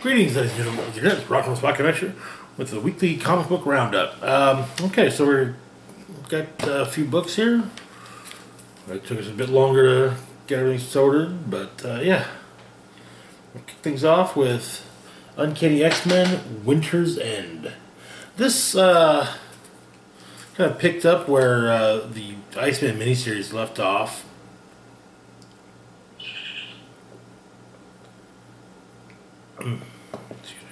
Greetings, ladies and gentlemen. It's Rock from Spot Connection with the weekly comic book roundup. Okay, so we've got a few books here. It took us a bit longer to get everything sorted, but yeah. We'll kick things off with Uncanny XMen Winter's End. This kind of picked up where the Iceman miniseries left off. Excuse me.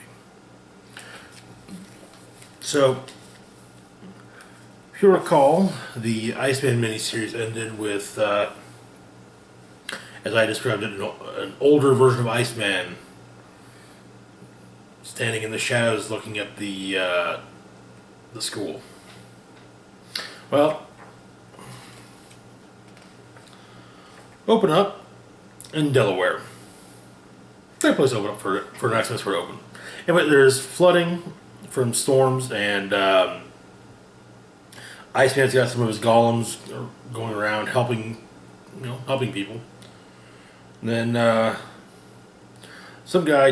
So, if you recall, the Iceman miniseries ended with, as I described it, an older version of Iceman standing in the shadows looking at the school. Well, open up in Delaware. Great place to open up for an accident for it open. Anyway, there's flooding from storms, and Iceman's got some of his golems going around helping people. And then some guy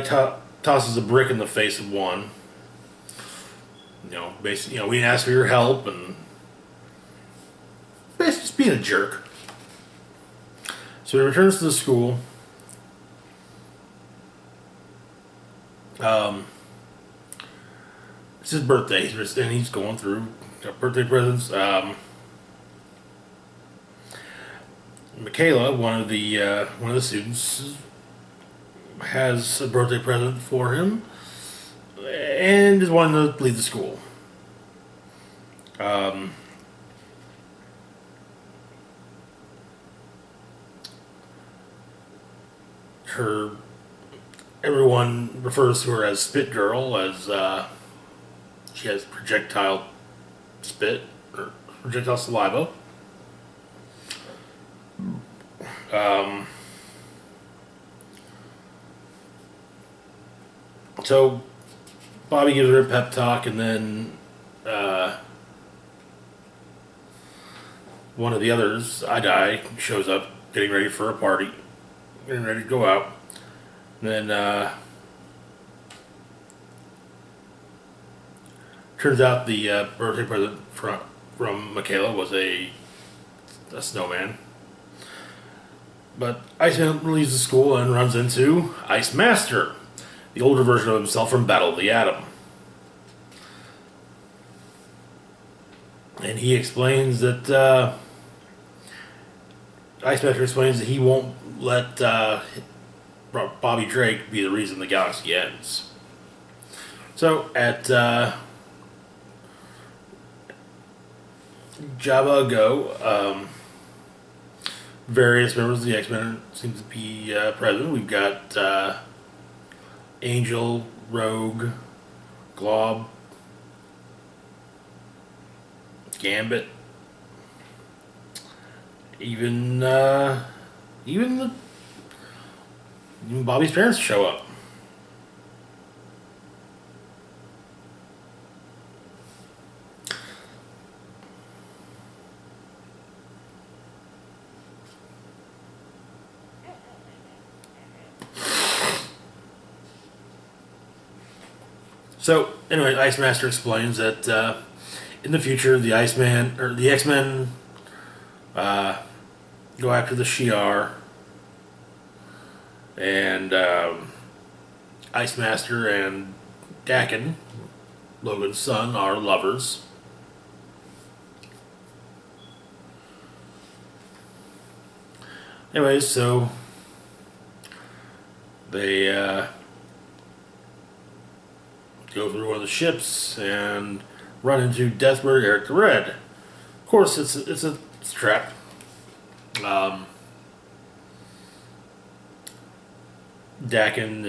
tosses a brick in the face of one. Basically, we didn't ask for your help, and basically just being a jerk. So he returns to the school. It's his birthday, and he's going through birthday presents. Michaela, one of the students, has a birthday present for him, and is wanting to leave the school. Everyone refers to her as Spit Girl, as she has projectile spit, or projectile saliva. So Bobby gives her a pep talk, and then one of the others, I shows up getting ready for a party, getting ready to go out. And then turns out the birthday present from Michaela was a snowman. But Iceman leaves the school and runs into Ice Master, the older version of himself from Battle of the Atom. And he explains that Ice Master explains that he won't let Bobby Drake be the reason the galaxy ends. So at Jabba Go, various members of the X-Men seem to be present. We've got Angel, Rogue, Glob, Gambit, even Bobby's parents show up. So, anyway, Ice Master explains that in the future, the Iceman or the X-Men go after the Shi'ar, and Ice Master and Dakin, Logan's son, are lovers. Anyways, so they go through one of the ships and run into Deathbird Eric the Red. Of course, it's a trap. Dakin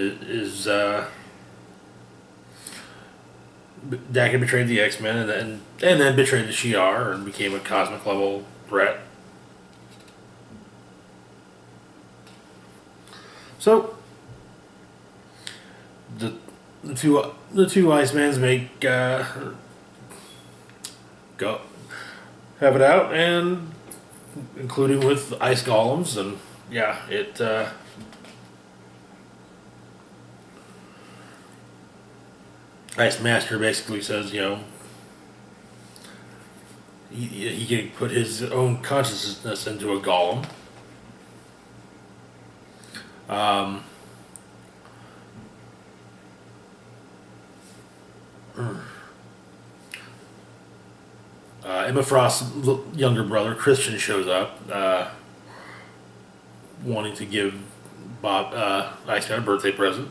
Dakin betrayed the X-Men and then betrayed the Shi'ar and became a cosmic level threat. So the two Icemans make go have it out, and including with ice golems, and yeah, it Ice Master basically says, he can put his own consciousness into a golem. Um, Emma Frost's younger brother, Christian, shows up, wanting to give Iceman a birthday present.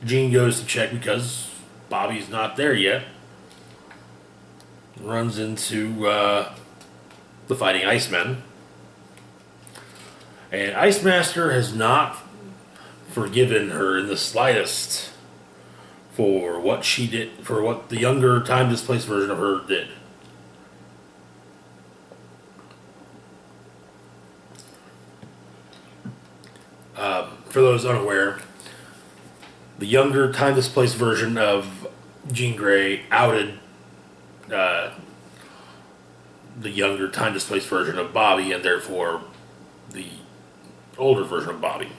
Jean goes to check because Bobby's not there yet. Runs into the Fighting Icemen. And Ice Master has not forgiven her in the slightest for what she did, for what the younger, time-displaced version of her did. For those unaware, the younger, time-displaced version of Jean Grey outed the younger, time-displaced version of Bobby, and therefore the older version of Bobby.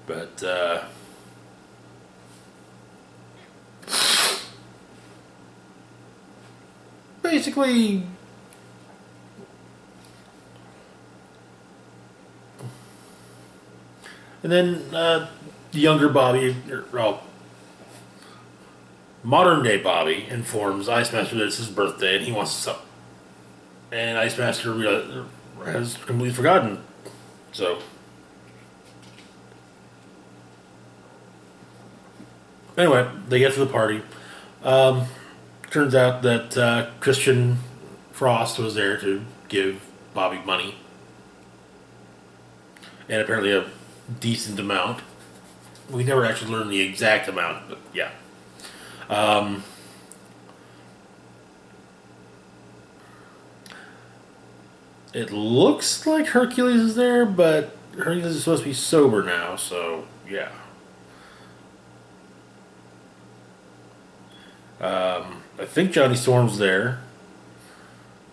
But basically, and then the younger Bobby, well, modern day Bobby, informs Ice Master that it's his birthday and he wants some. And Ice Master has completely forgotten. So, anyway, they get to the party. Turns out that Christian Frost was there to give Bobby money. And apparently a decent amount. We never actually learned the exact amount, but yeah. It looks like Hercules is there, but Hercules is supposed to be sober now, so yeah. I think Johnny Storm's there.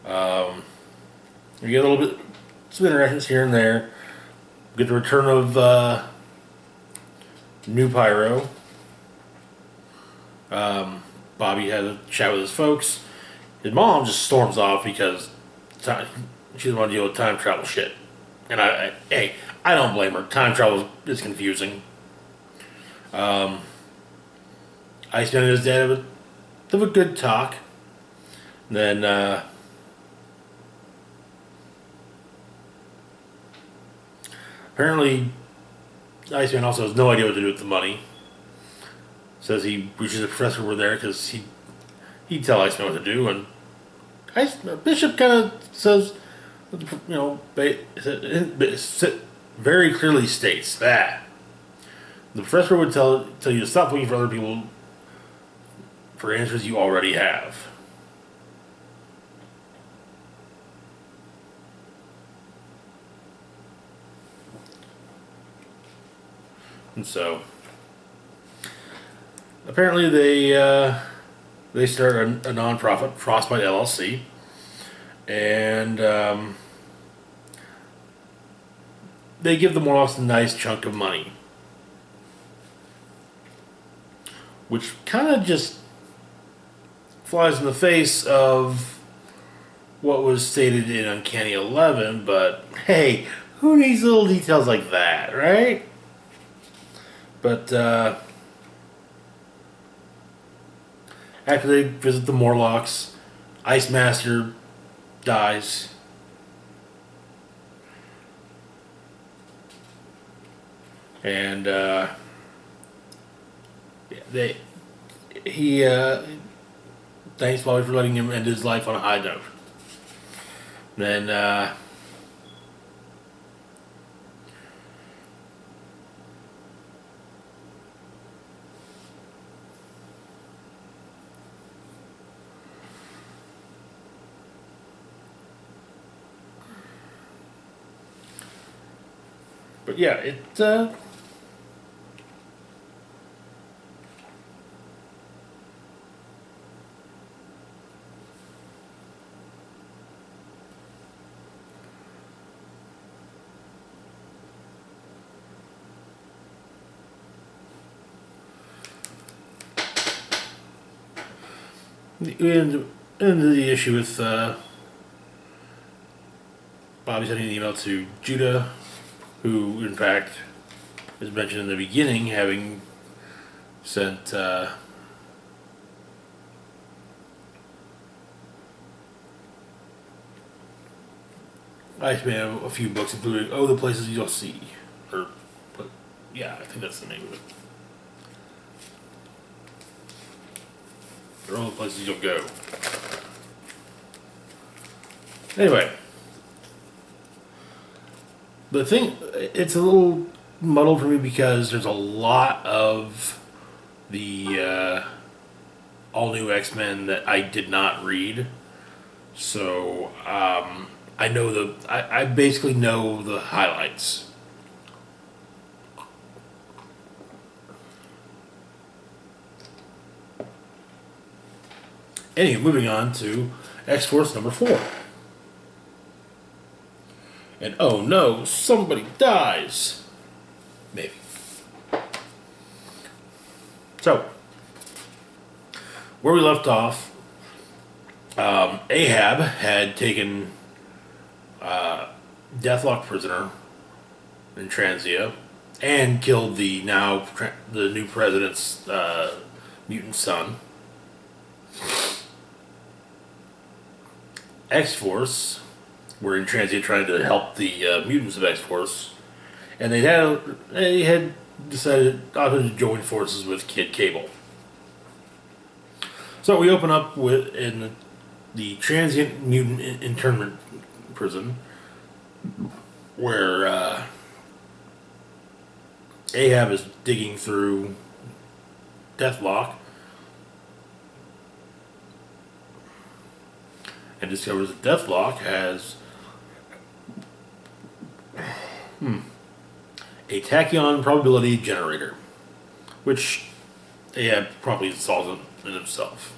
We get a little bit some interactions here and there. We get the return of New Pyro. Bobby had a chat with his folks. His mom just storms off because she doesn't want to deal with time travel shit. And I don't blame her. Time travel is confusing. Iceman and his dad have a good talk. And then apparently Iceman also has no idea what to do with the money. Says he wishes the professor were there because he'd tell Iceman what to do. And Bishop kind of says, very clearly states that the professor would tell you to stop looking for other people for answers you already have. And so, apparently they start a non-profit, Frostbite LLC, and they give the Morlocks a nice chunk of money, which kind of just flies in the face of what was stated in Uncanny 11, but hey, who needs little details like that, right? But after they visit the Morlocks, Ice Master dies. And he thanks Bobby for letting him end his life on a high note. Then But yeah, it. And the issue with Bobby sending an email to Judah, who in fact is mentioned in the beginning, having sent Iceman a few books, including the Places You'll See, or yeah, I think that's the name of it. Or All the Places You'll Go. Anyway, the thing, it's a little muddled for me because there's a lot of the all new X-Men that I did not read. So I know I basically know the highlights. Anyway, moving on to X-Force number 4. And oh no, somebody dies. Maybe. So, where we left off, Ahab had taken Deathlock prisoner in Transia and killed the new president's mutant son. X-Force were in Transia trying to help the mutants of X-Force, and they had decided to join forces with Kid Cable. So we open up in the transient mutant internment prison, where Ahab is digging through Deathlock and discovers that Deathlock has a tachyon probability generator, which Ahab probably installs in himself.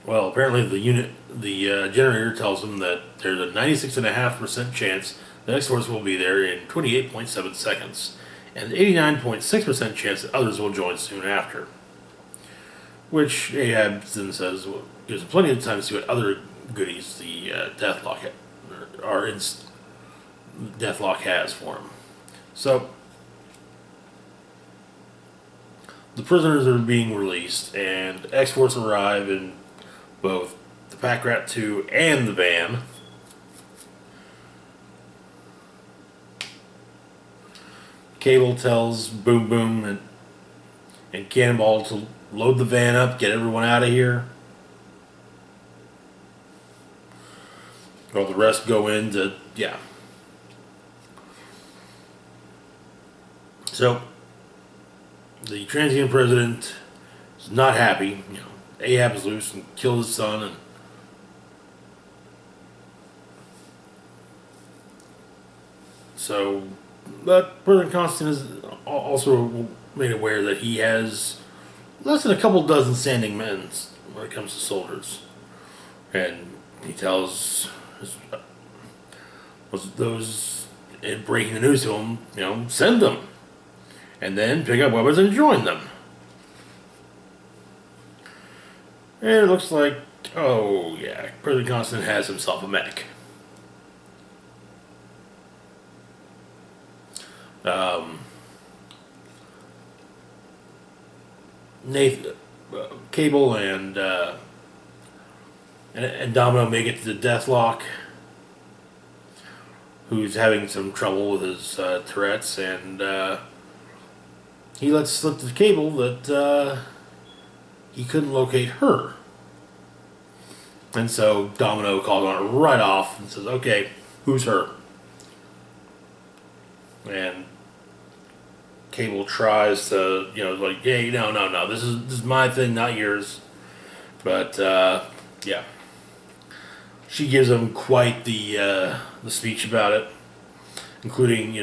Well, apparently the generator tells him that there's a 96.5% chance that X-Force will be there in 28.7 seconds, and 89.6% chance that others will join soon after. Which Ahab then says gives him plenty of time to see what other goodies the Deathlock Deathlock has for him. So the prisoners are being released, and X-Force arrive in both the Pack Rat 2 and the van. Cable tells Boom Boom and Cannonball to load the van up, get everyone out of here. While the rest go in to, yeah. So, the transient president is not happy. Ahab is loose and killed his son, and so, but President Constant is also made aware that he has less than a couple dozen standing men when it comes to soldiers, and he tells those breaking the news to him, send them, and then pick up weapons and join them. And it looks like, oh yeah, President Constant has himself a medic. Nathan, Cable, and Domino make it to the Deathlock, who's having some trouble with his Tourette's, and he lets slip to Cable that he couldn't locate her. And so Domino calls on her right off and says, okay, who's her? And Cable tries to, like, hey, no, this is my thing, not yours. But, yeah. she gives him quite the speech about it, including,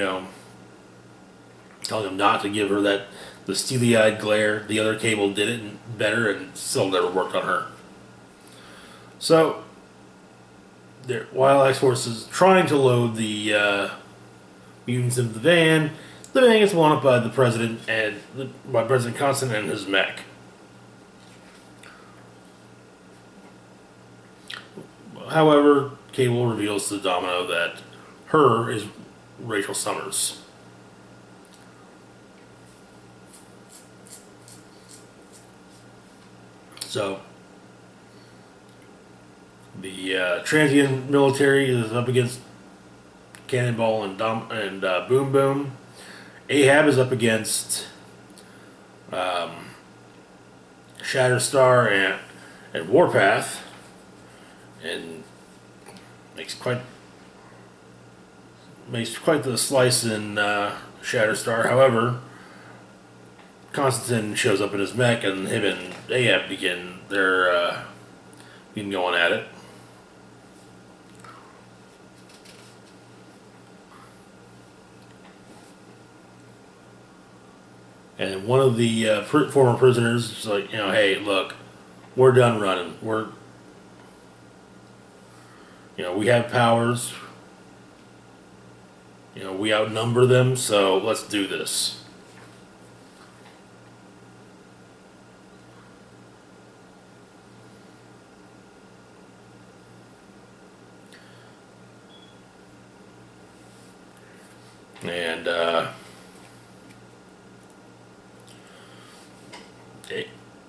telling him not to give her the steely-eyed glare. The other Cable did it better and still never worked on her. So, while X-Force is trying to load the mutants into the van gets blown up by the president by President Constant and his mech. However, Cable reveals to Domino that her is Rachel Summers. So, the transient military is up against Cannonball and Boom Boom. Ahab is up against Shatterstar and Warpath, and makes quite the slice in Shatterstar. However, Constantine shows up in his mech, and him and Ahab begin going at it. And one of the former prisoners is like, hey, look, we're done running. We have powers. We outnumber them, so let's do this. And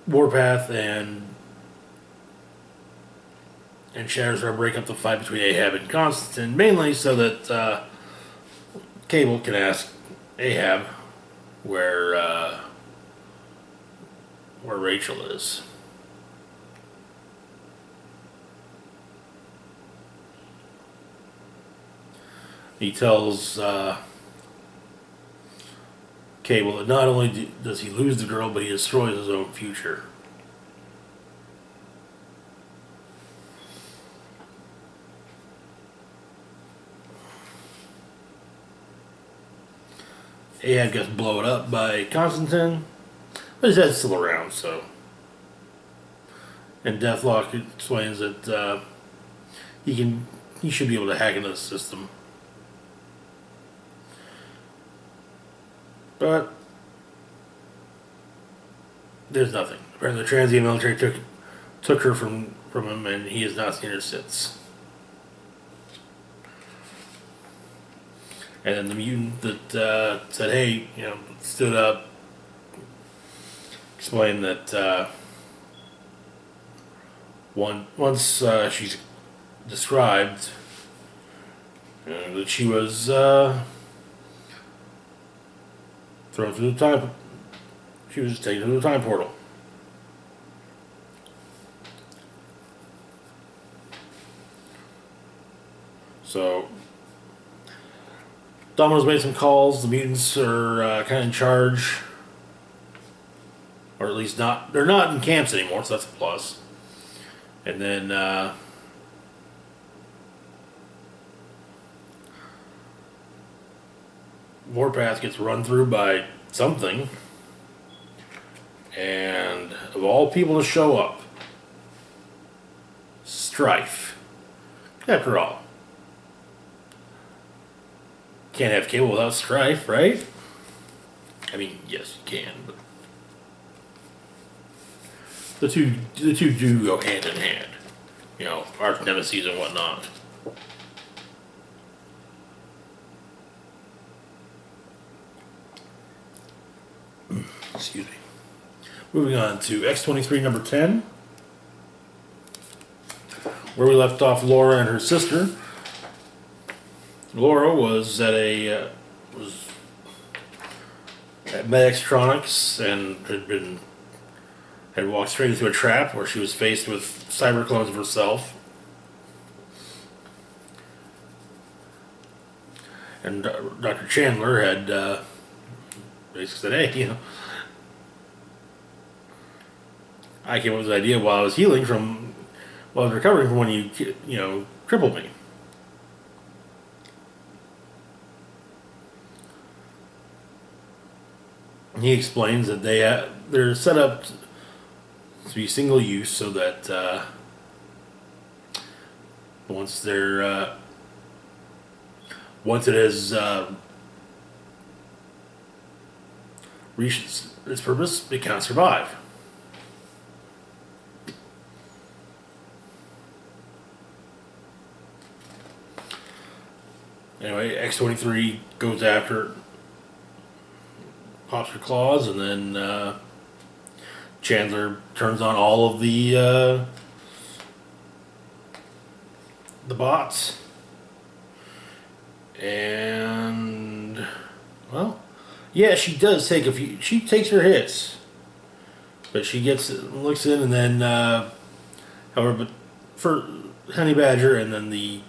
Warpath and Shatterstar break up the fight between Ahab and Constantine, mainly so that Cable can ask Ahab where Rachel is. He tells Cable that not only does he lose the girl, but he destroys his own future. Ahab gets blown up by Constantine, but his head's still around, so. And Deathlock explains that he should be able to hack into the system. But there's nothing. Apparently the transient military took her from him, and he has not seen her since. And then the mutant that said, hey, stood up, explained that once she's described that she was thrown through the time. She was taken to the time portal. So Domino's made some calls. The mutants are kind of in charge, or at least not. They're not in camps anymore, so that's a plus. And then Warpath gets run through by something, and of all people to show up, Strife. After all, can't have Cable without Strife, right? I mean, yes, you can, but the two do go hand in hand. Arch nemesis and whatnot. Excuse me. Moving on to X-23 number 10, where we left off Laura and her sister. Laura was at Medextronics and had walked straight into a trap where she was faced with cyber clones of herself. And Dr. Chandler had basically said, hey, I came up with this idea while I was healing from Well, I was recovering from when you crippled me. He explains that they're set up to be single use, so that once they're once it has reached its purpose, it can't survive. Anyway, X-23 goes after it, pops her claws, and then Chandler turns on all of the bots, and well, yeah, she does take a few. She takes her hits, but she looks in, and then however, but for Honey Badger, and then the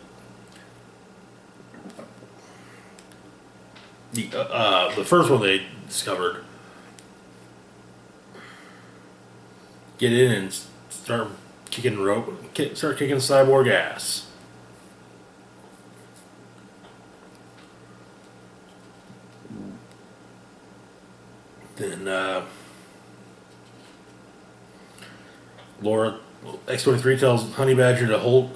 first one they discovered, get in and start kicking cyborg ass. Then X-23 tells Honey Badger to hold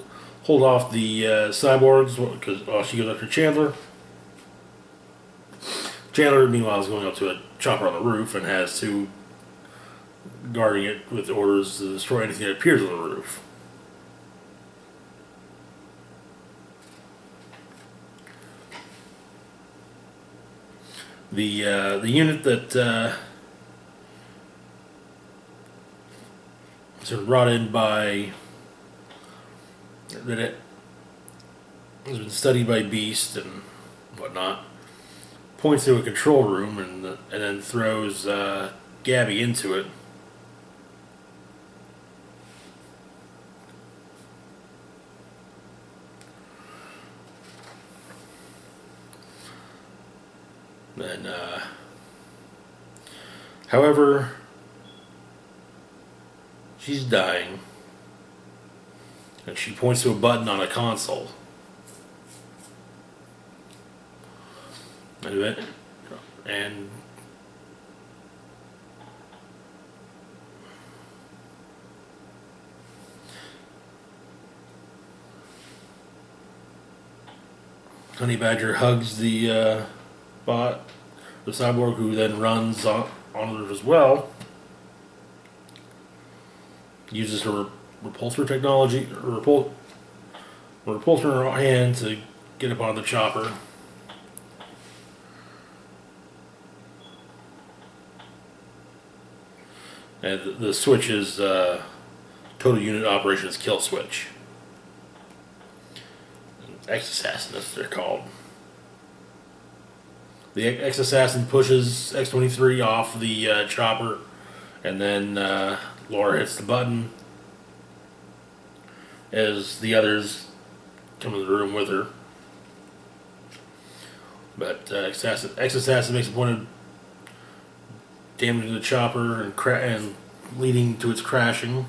off the cyborgs because she goes after Chandler. Chandler, meanwhile, is going up to a chopper on the roof and has two guarding it with orders to destroy anything that appears on the roof. The unit that sort of brought in by that it has been studied by Beast and whatnot, points to a control room and then throws Gabby into it. Then, however, she's dying, and she points to a button on a console. And Honey Badger hugs the bot, the cyborg, who then runs onto it as well. Uses her repulsor technology, repulsor in her hand to get up on the chopper. And the switch is Total Unit Operations Kill Switch. X-Assassin, that's what they're called. The X-Assassin pushes X-23 off the chopper, and then Laura hits the button as the others come in the room with her. But X-Assassin makes a point of damaging the chopper and leading to its crashing.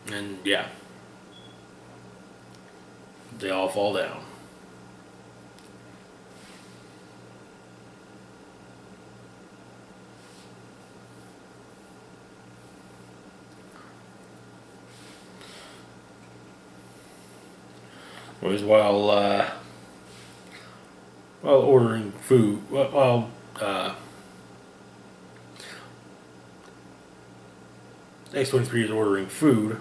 And yeah, they all fall down. Always while ordering food, while X-23 is ordering food,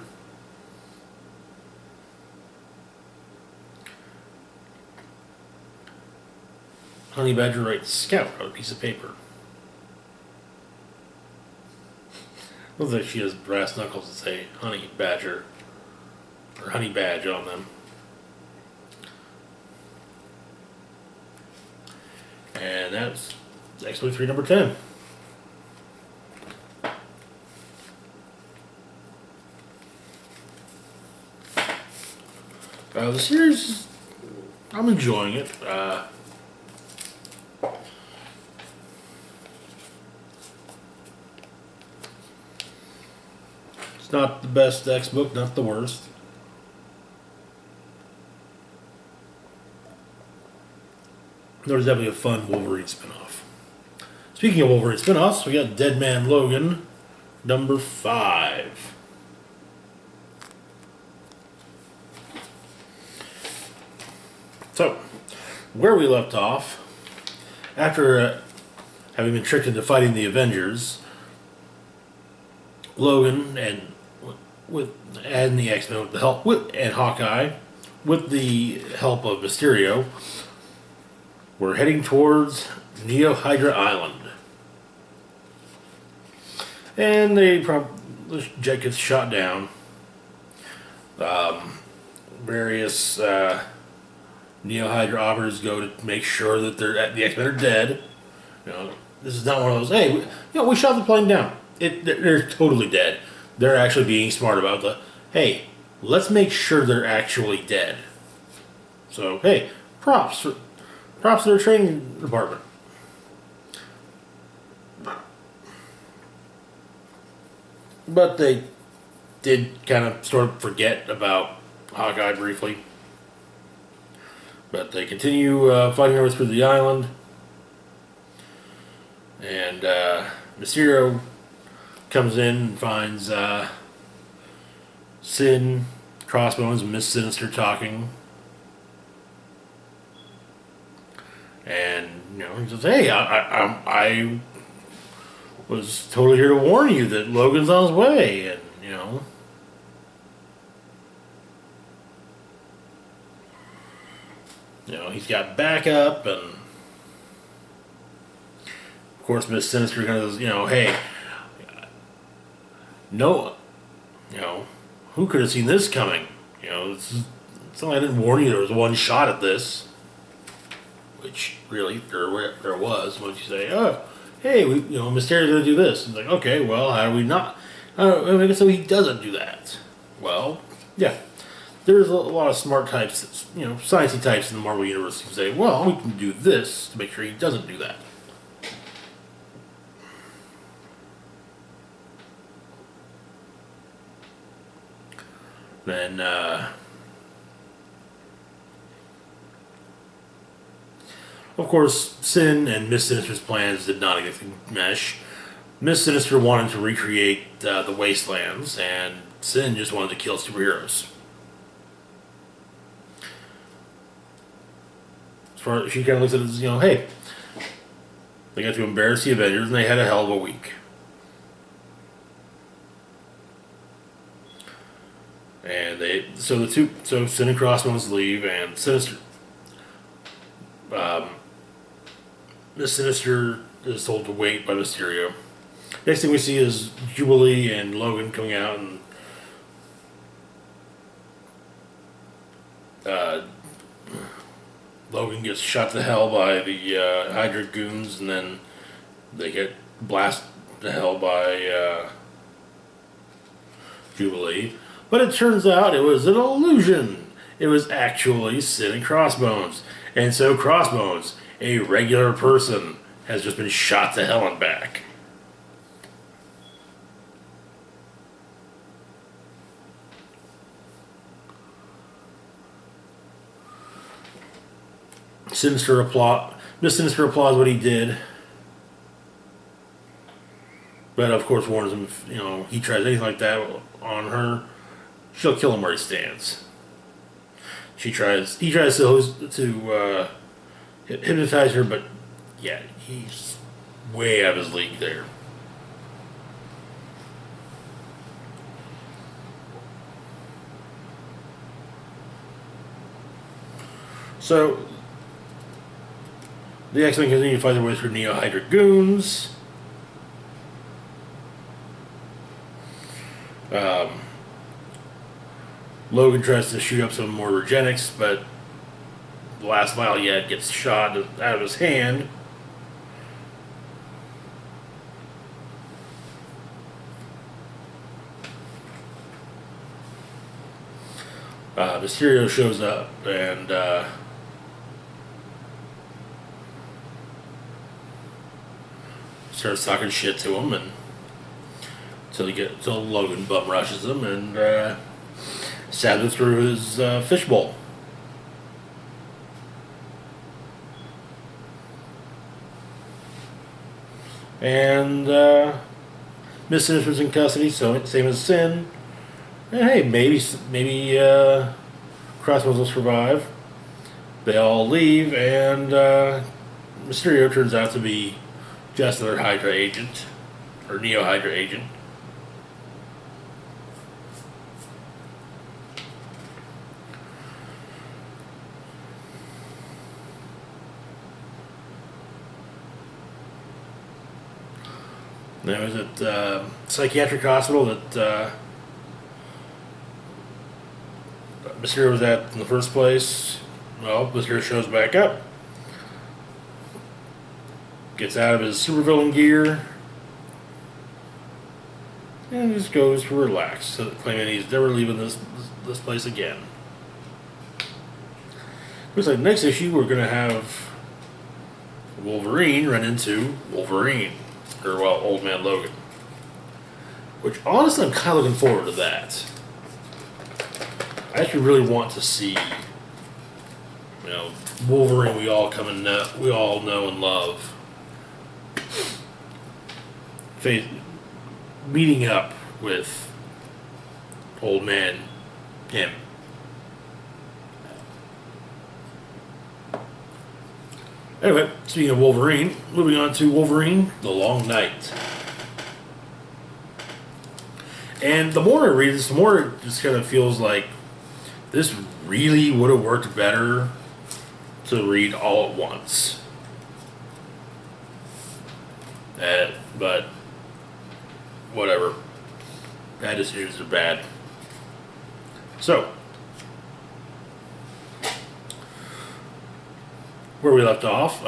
Honey Badger writes "Scout" on a piece of paper. Looks like she has brass knuckles that say Honey Badger or Honey Badge on them. And that's X-23 number 10. The series, I'm enjoying it. It's not the best X book, not the worst. There's definitely a fun Wolverine spinoff. Speaking of Wolverine spinoffs, we got Dead Man Logan, number 5. So, where we left off, after having been tricked into fighting the Avengers, Logan and the X-Men with the help and Hawkeye, with the help of Mysterio, were heading towards Neo Hydra Island. And the jet gets shot down. Various Neo Hydra operatives go to make sure that the X-Men are dead. You know, this is not one of those. Hey, we shot the plane down. They're totally dead. They're actually being smart about the. Hey, let's make sure they're actually dead. So hey, props to their training department. But they did kind of sort of forget about Hawkeye briefly. But they continue fighting their way through the island. And Mysterio comes in and finds Sin, Crossbones, and Miss Sinister talking. And, he says, hey, I was totally here to warn you that Logan's on his way. And, he's got backup, and of course Miss Sinister kind of says, hey, no, who could have seen this coming? It's something I didn't warn you there was one shot at this, which really there was. When you say, oh, hey, Mysterio's going to do this, it's like, okay, well, how do we not? I guess so he doesn't do that. Well, yeah. There's a lot of smart types, sciencey types in the Marvel Universe who say, well, we can do this to make sure he doesn't do that. Then, of course, Sin and Miss Sinister's plans did not exactly mesh. Miss Sinister wanted to recreate the Wastelands, and Sin just wanted to kill superheroes. She kind of looks at it as, hey, they got to embarrass the Avengers, and they had a hell of a week. And so Sin and Crossbones leave, and Sinister, Miss Sinister is told to wait by Mysterio. Next thing we see is Jubilee and Logan coming out, and Logan gets shot to hell by the Hydra goons, and then they get blasted to hell by Jubilee. But it turns out it was an illusion. It was actually Sin and Crossbones. And so Crossbones, a regular person, has just been shot to hell and back. Miss Sinister applauds what he did. But of course warns him if he tries anything like that on her, she'll kill him where he stands. He tries to hypnotize her, but yeah, he's way out of his league there. So the X-Men continue to fight their way through Neo Hydra goons. Logan tries to shoot up some more Regenics, but the last vial he had gets shot out of his hand. Mysterio shows up and starts talking shit to him and till Logan bum rushes him and stabs him through his fishbowl. And Miss Sinister's in custody, so same as Sin. And hey, maybe Crossbones will survive. They all leave, and Mysterio turns out to be just another Hydra agent, or Neo Hydra agent. Now, is it psychiatric hospital that Mysterio was at in the first place? Well, Mysterio shows back up, gets out of his supervillain gear, and just goes to relax, so claiming he's never leaving this place again. Looks like next issue we're gonna have Wolverine run into Wolverine, or well, Old Man Logan. Which honestly, I'm kind of looking forward to that. I actually really want to see, Wolverine we all know and love, meeting up with Old Man him. Anyway, speaking of Wolverine, moving on to Wolverine, The Long Night. And the more I read this, the more it just kind of feels like this really would have worked better to read all at once. But whatever. Bad decisions are bad. So, where we left off,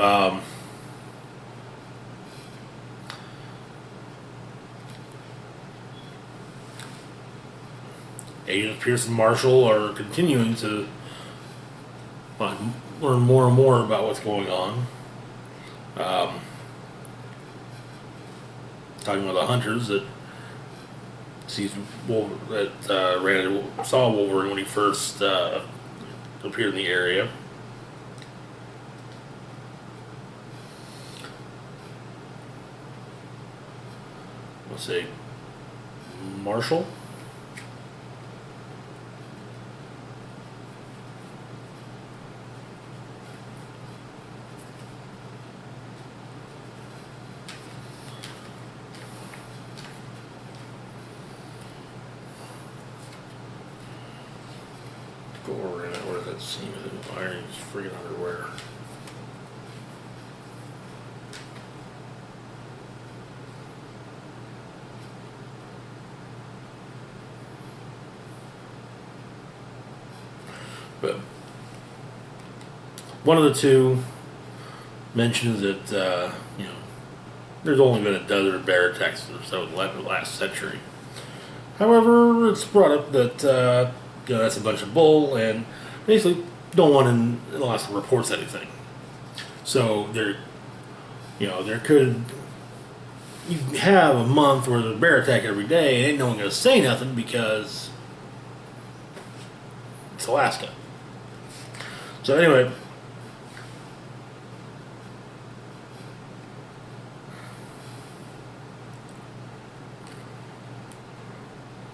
Agents Pierce and Marshall are continuing to learn more and more about what's going on. Talking about the hunters that saw Wolverine when he first appeared in the area. Let's say Marshall. Go over in it. What does that seem? Iron's freaking underwear. But one of the two mentions that there's only been a dozen bear attacks or so in the last century. However, it's brought up that that's a bunch of bull, and basically no one in Alaska reports anything. So there could, you have a month where there's a bear attack every day, and ain't no one gonna say nothing because it's Alaska. So anyway,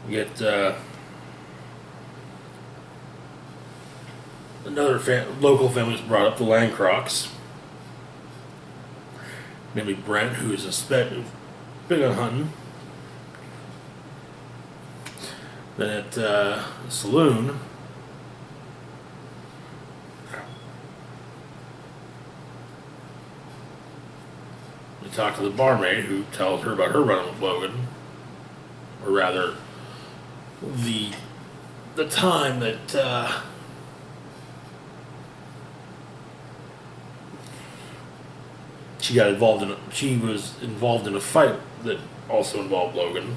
we get another local family is brought up, the Landcrocs. Namely Brent, who is big on hunting. Then at the saloon, we talk to the barmaid, who tells her about her run with Logan, or rather, the time that she was involved in a fight that also involved Logan,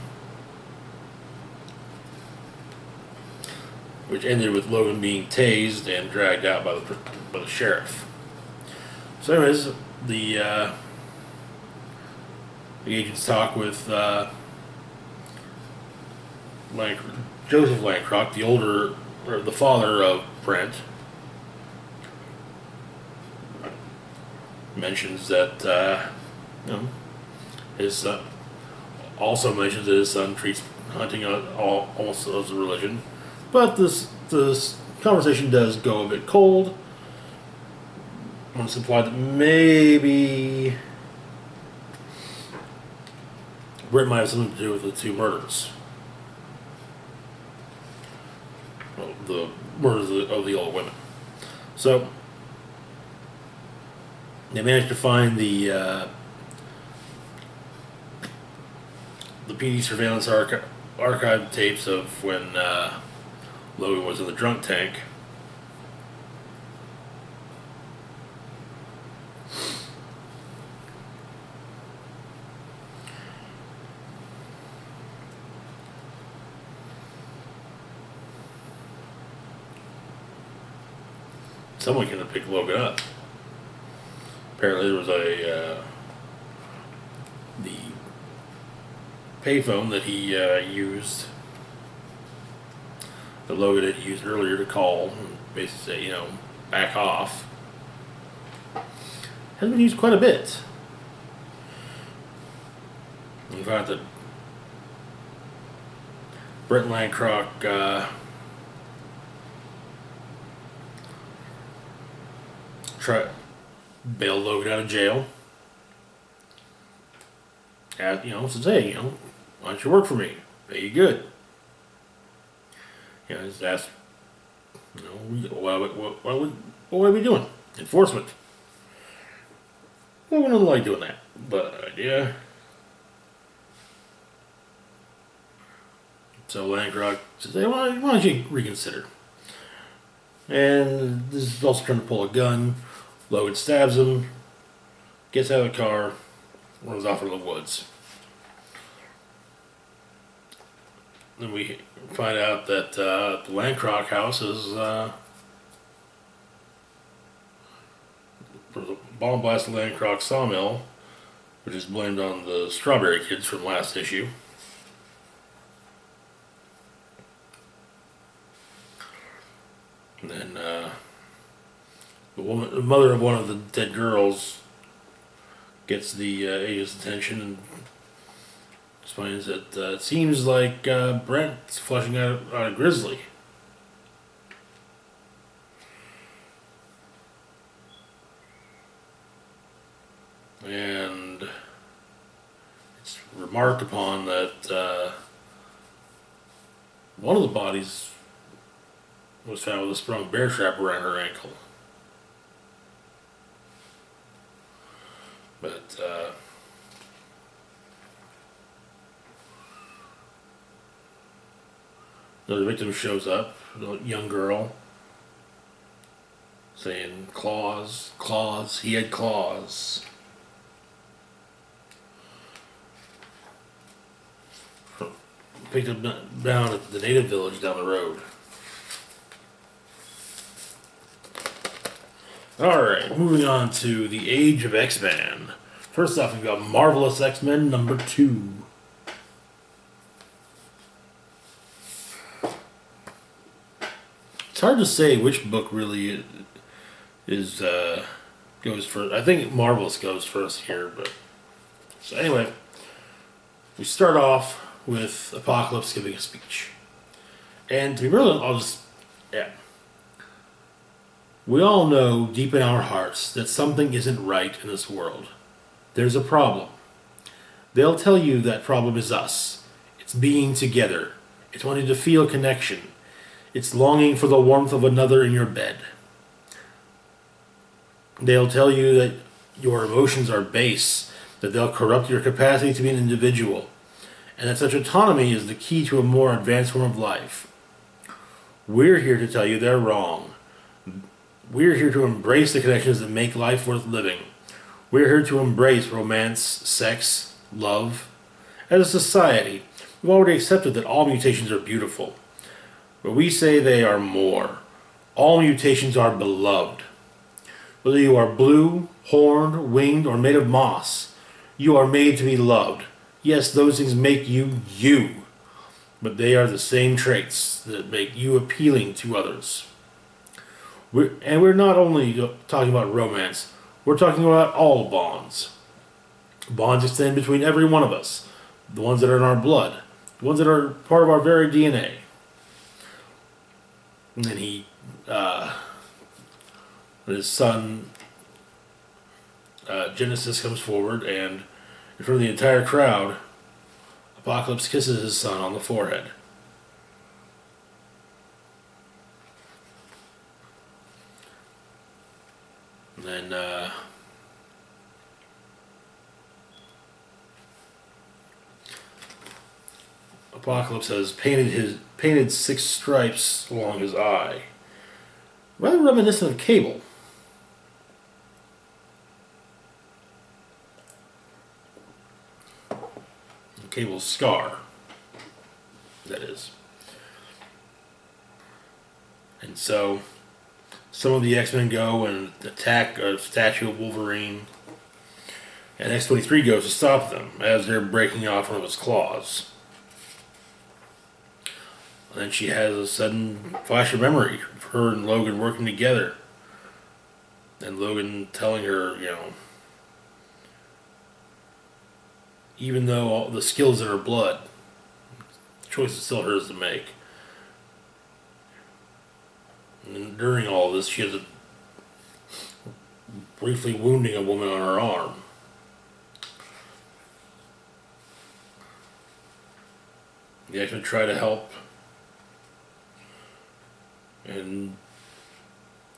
which ended with Logan being tased and dragged out by the sheriff. So anyways, the agents talk with Joseph Lancroc, the older, or the father of Brent, mentions that you know, his son also mentions that his son treats hunting almost as a religion, but this conversation does go a bit cold when it's implied that maybe Brent might have something to do with the two murders. Well, the murders of the old women. So they managed to find the PD surveillance archive tapes of when Logan was in the drunk tank. Someone can have picked Logan up. Apparently there was the payphone that he used, that Logan had used earlier to call and basically say, back off, has been used quite a bit. In fact, that Brent Lancroc bailed Logan out of jail. Says, hey, why don't you work for me? Pay you good. Just asked, what would I be doing? Enforcement. Well, we don't like doing that, but yeah. So Lancroc says, hey, why don't you reconsider? And this is also trying to pull a gun. Logan stabs him, gets out of the car, runs off into the woods. Then we find out that the Lancroc house is was a bomb blast at Lancroc sawmill, which is blamed on the Strawberry Kids from last issue. And then the mother of one of the dead girls gets the agent's attention and explains that it seems like Brent's flushing out a grizzly. And it's remarked upon that one of the bodies was found with a sprung bear trap around her ankle. But another victim shows up, a young girl, saying, claws, claws, he had claws. Picked up down at the native village down the road. Alright, moving on to the Age of X-Men. First off, we've got Marvelous X-Men number 2. It's hard to say which book really is goes first. I think Marvelous goes first here, but so anyway, we start off with Apocalypse giving a speech. And to be real, we all know deep in our hearts that something isn't right in this world. There's a problem. They'll tell you that problem is us. It's being together. It's wanting to feel connection. It's longing for the warmth of another in your bed. They'll tell you that your emotions are base, that they'll corrupt your capacity to be an individual, and that such autonomy is the key to a more advanced form of life. We're here to tell you they're wrong. We're here to embrace the connections that make life worth living. We're here to embrace romance, sex, love. As a society, we've already accepted that all mutations are beautiful. But we say they are more. All mutations are beloved. Whether you are blue, horned, winged, or made of moss, you are made to be loved. Yes, those things make you, you. but they are the same traits that make you appealing to others. We're not only talking about romance, we're talking about all bonds. Bonds extend between every one of us, the ones that are in our blood, the ones that are part of our very DNA. And then his son, Genesis, comes forward, and in front of the entire crowd, Apocalypse kisses his son on the forehead. And then, Apocalypse has painted 6 stripes along his eye, rather reminiscent of Cable. Cable's scar, that is. And so, some of the X-Men go and attack a statue of Wolverine, and X-23 goes to stop them as they're breaking off one of his claws. And then she has a sudden flash of memory of her and Logan working together. And Logan telling her, even though all the skill's in her blood, the choice is still hers to make. And during all this, she has briefly wounding a woman on her arm. The X-Men try to help, and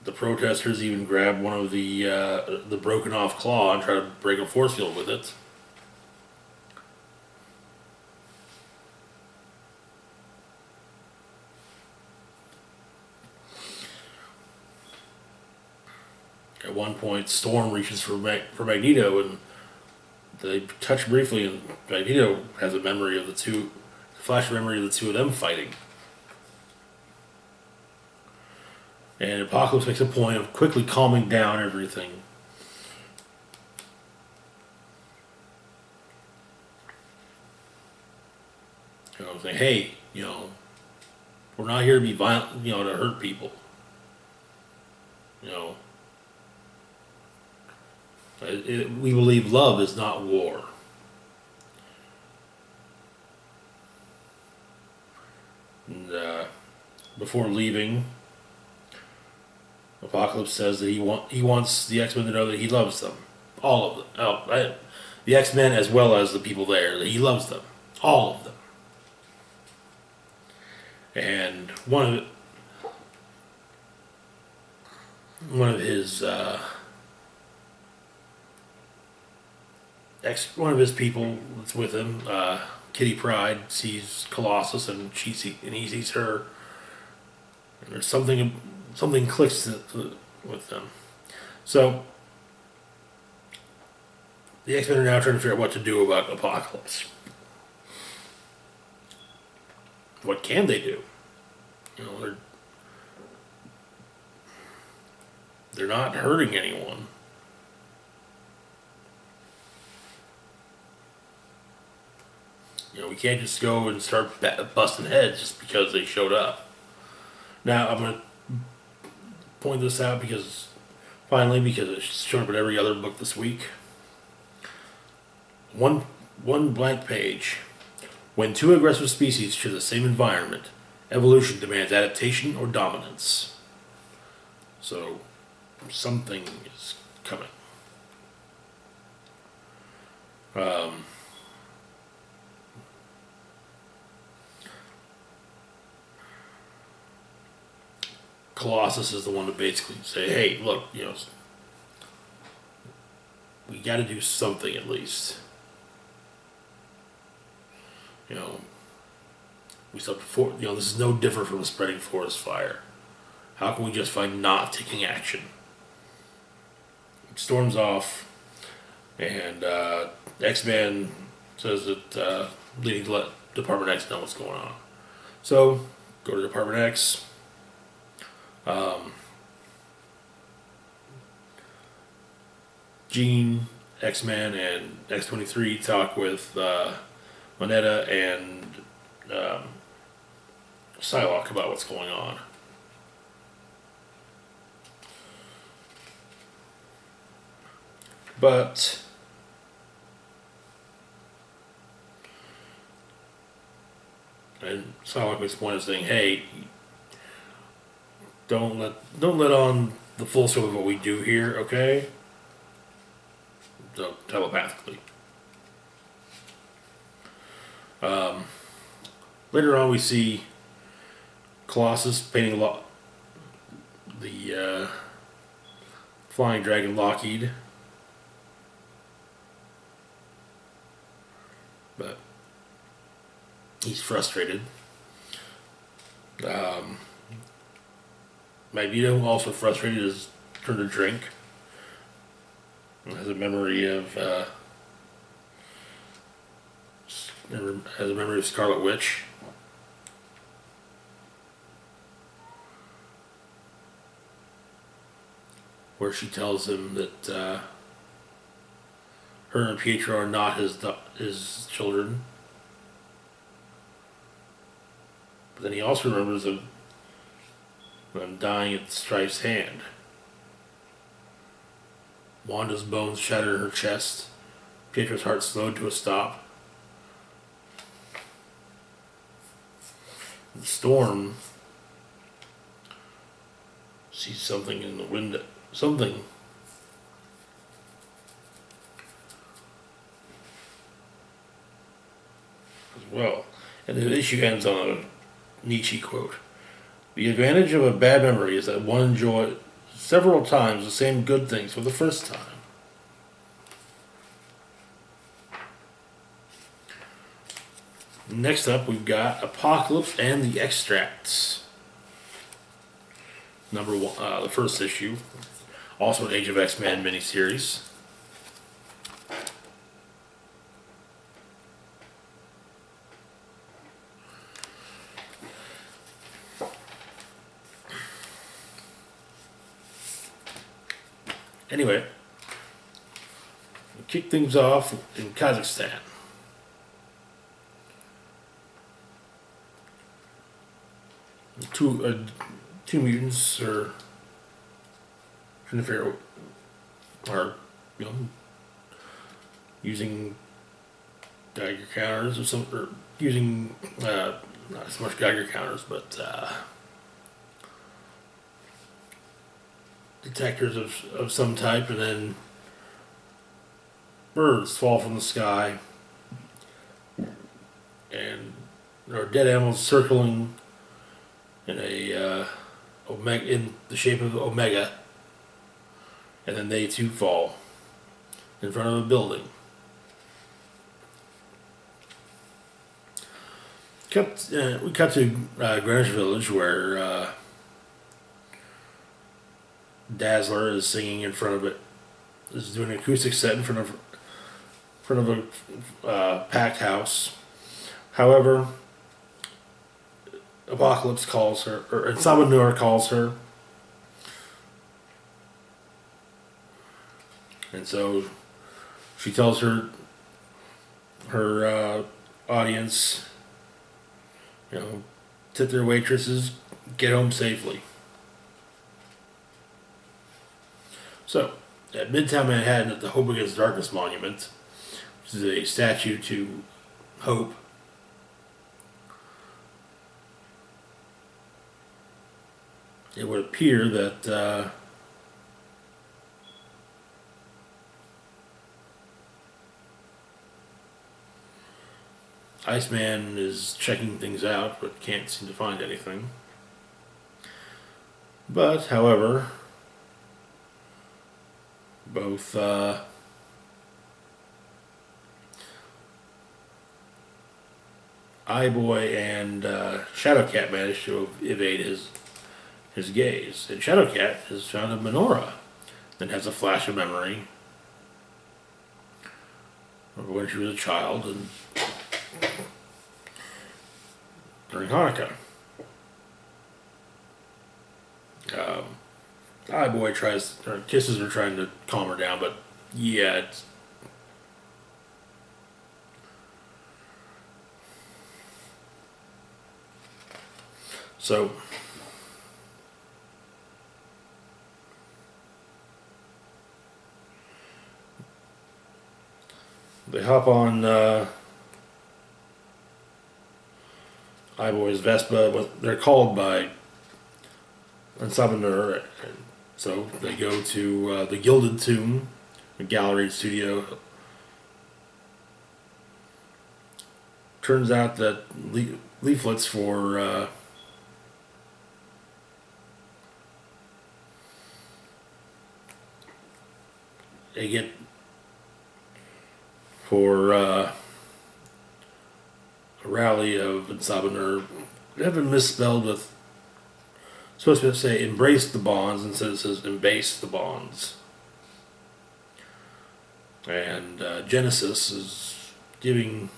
the protesters even grab one of the broken off claw and try to break a force field with it. At one point, Storm reaches for Magneto, and they touch briefly, and Magneto has a memory of flash memory of the two of them fighting. And Apocalypse makes a point of quickly calming down everything. Saying, hey, we're not here to be violent, to hurt people. We believe love is not war. And before leaving, Apocalypse says that he wants the X-Men to know that he loves them. All of them. The X-Men as well as the people there. That he loves them. All of them. And one of his one of his people that's with him, Kitty Pryde, sees Colossus, and he sees her, and there's something clicks with them. So the X-Men are now trying to figure out what to do about Apocalypse. What can they do? They're not hurting anyone. We can't just go and start busting heads just because they showed up. Now, I'm going to point this out because it's shown up in every other book this week. One blank page. When 2 aggressive species share the same environment, evolution demands adaptation or dominance. So, something is coming. Colossus is the one to basically say, hey, look, we got to do something at least. We still this is no different from a spreading forest fire. How can we justify not taking action? It storms off, and X-Man says that they need to let Department X know what's going on. So, go to Department X. Jean, X-Man, and X-23 talk with Moneta and Psylocke about what's going on. But and Psylocke makes the point of saying, "Hey, don't let on the full scope of what we do here, okay?" So telepathically. Later on, we see Colossus painting the flying dragon Lockheed, but he's frustrated. Magneto, also frustrated, is turned to drink. Has a memory of Scarlet Witch. Where she tells him that her and Pietro are not his children. But then he also remembers them dying at Strife's hand. Wanda's bones shattered in her chest. Pietro's heart slowed to a stop. The Storm sees something in the window. Something. As well. And the issue ends on a Nietzsche quote. The advantage of a bad memory is that one enjoys several times the same good things for the first time. Next up, we've got Apocalypse and the Extracts. Number one, the first issue. Also an Age of X-Men miniseries. Anyway, we kick things off in Kazakhstan. Two mutants are trying to figure out, are, using Geiger counters or using not so much Geiger counters, but detectors of some type, and then birds fall from the sky, and there are dead animals circling in in the shape of Omega, and then they too fall in front of a building. We cut to Greenwich Village, where Dazzler is singing in front of it. Is doing an acoustic set in front of a packed house. However, Apocalypse calls her, or Sabanur calls her, and so she tells her audience, tip their waitresses, get home safely. So, at Midtown Manhattan, at the Hope Against Darkness Monument, which is a statue to Hope, it would appear that Iceman is checking things out, but can't seem to find anything. But, however, both Eye-Boy and Shadowcat managed to evade his gaze. And Shadowcat has found a menorah that has a flash of memory of when she was a child and during Hanukkah. Eye-Boy kisses her, trying to calm her down, but yeah, it's So they hop on Iboy's Vespa, what they're called by Uncanny. So they go to the Gilded Tomb, a gallery studio. Turns out that leaflets for they get for a rally of Uncanny have been misspelled with supposed to say embrace the bonds, instead it says embase the bonds. And Genesis is giving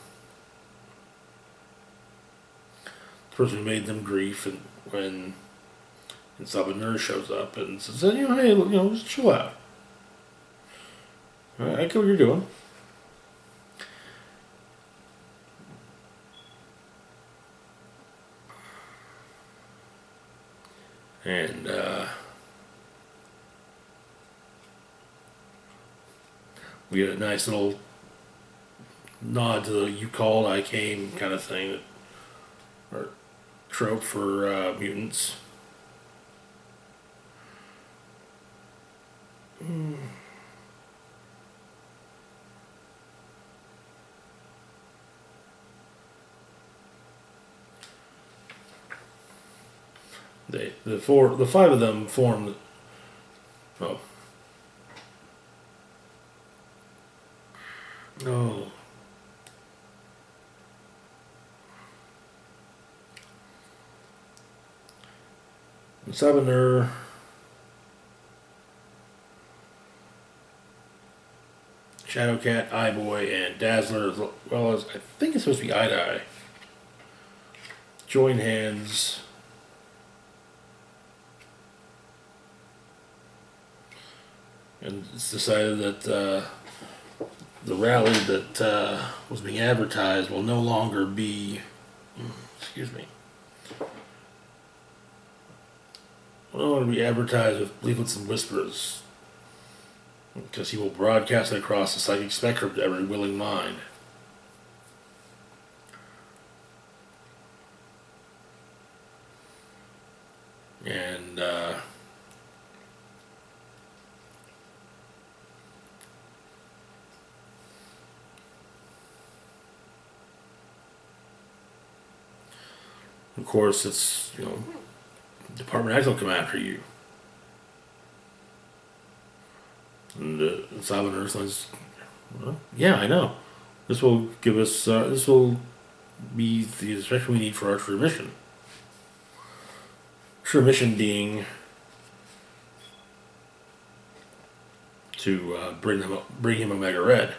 the person who made them grief, and when Uncanny shows up and says, hey, just chill out. I get what you're doing. And we had a nice little nod to the "you called, I came" kind of thing, or trope for mutants. The five of them formed. Oh. No. Uncanny, Shadowcat, Eye-Boy, and Dazzler, as well as, I think it's supposed to be Eye-Dye, join hands and it's decided that the rally that was being advertised will no longer be, will no longer be advertised with leaflets and whispers, because he will broadcast it across the psychic spectrum to every willing mind. And of course, it's, Department X will come after you. And Uncanny says, well, yeah, I know. This will give us, this will be the instruction we need for our true mission. True mission being to bring him Omega Red.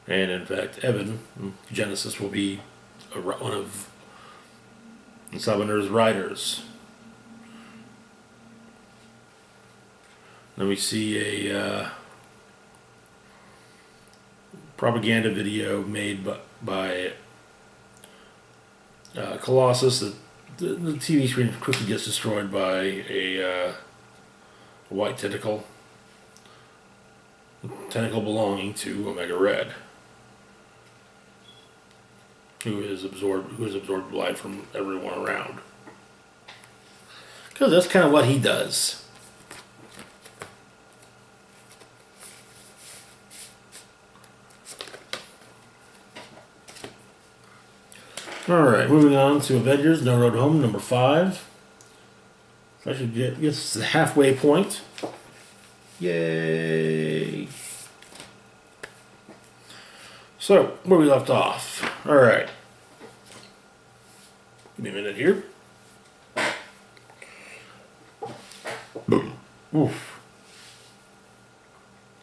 And in fact, Evan, Genesis, will be one of Uncanny's riders. Then we see a propaganda video made by Colossus. That the TV screen quickly gets destroyed by a white tentacle belonging to Omega Red, who has absorbed life from everyone around. Because that's kind of what he does. Alright, moving on to Avengers No Road Home, number 5. So I should get this to the halfway point. Yay! So, where we left off. Alright. Give me a minute here. Oof.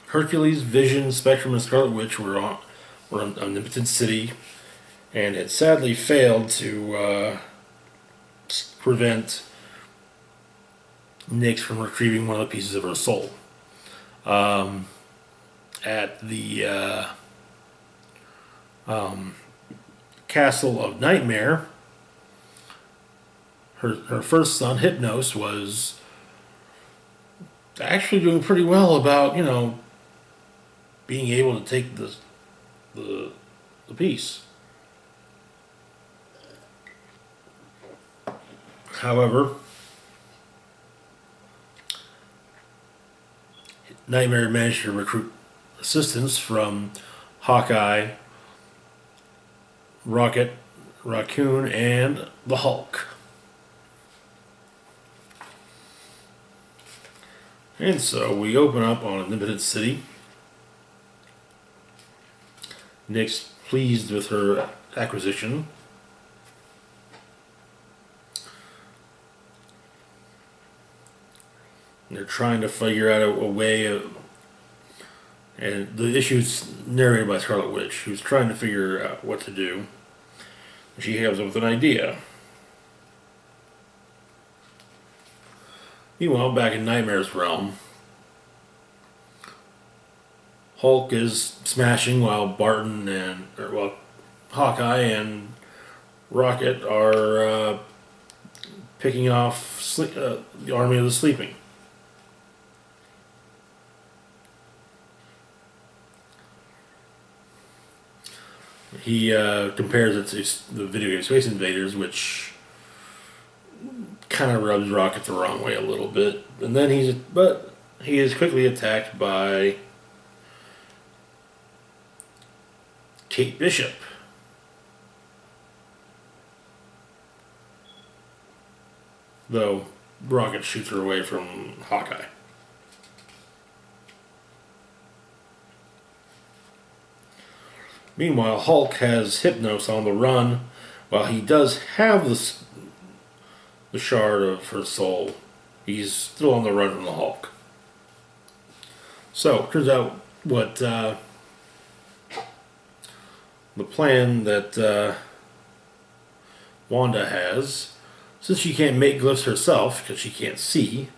Hercules, Vision, Spectrum, and Scarlet Witch were on Omnipotent City, and had sadly failed to prevent Nyx from retrieving one of the pieces of her soul. At the Castle of Nightmare, her first son, Hypnos, was actually doing pretty well about, being able to take the, the piece. However, Nightmare managed to recruit assistance from Hawkeye, Rocket, Raccoon, and the Hulk. And so we open up on a limited city. Nick's pleased with her acquisition. They're trying to figure out a way of, and the issue's narrated by Scarlet Witch, who's trying to figure out what to do. She comes up with an idea. Meanwhile, back in Nightmare's realm, Hulk is smashing while Hawkeye and Rocket are picking off the army of the sleeping. He compares it to the video game Space Invaders, which kind of rubs Rocket the wrong way a little bit. And then he is quickly attacked by Kate Bishop. Though Rocket shoots her away from Hawkeye. Meanwhile, Hulk has Hypnos on the run. While he does have the shard of her soul, he's still on the run from the Hulk. So, turns out what the plan that Wanda has, since she can't make glyphs herself because she can't see,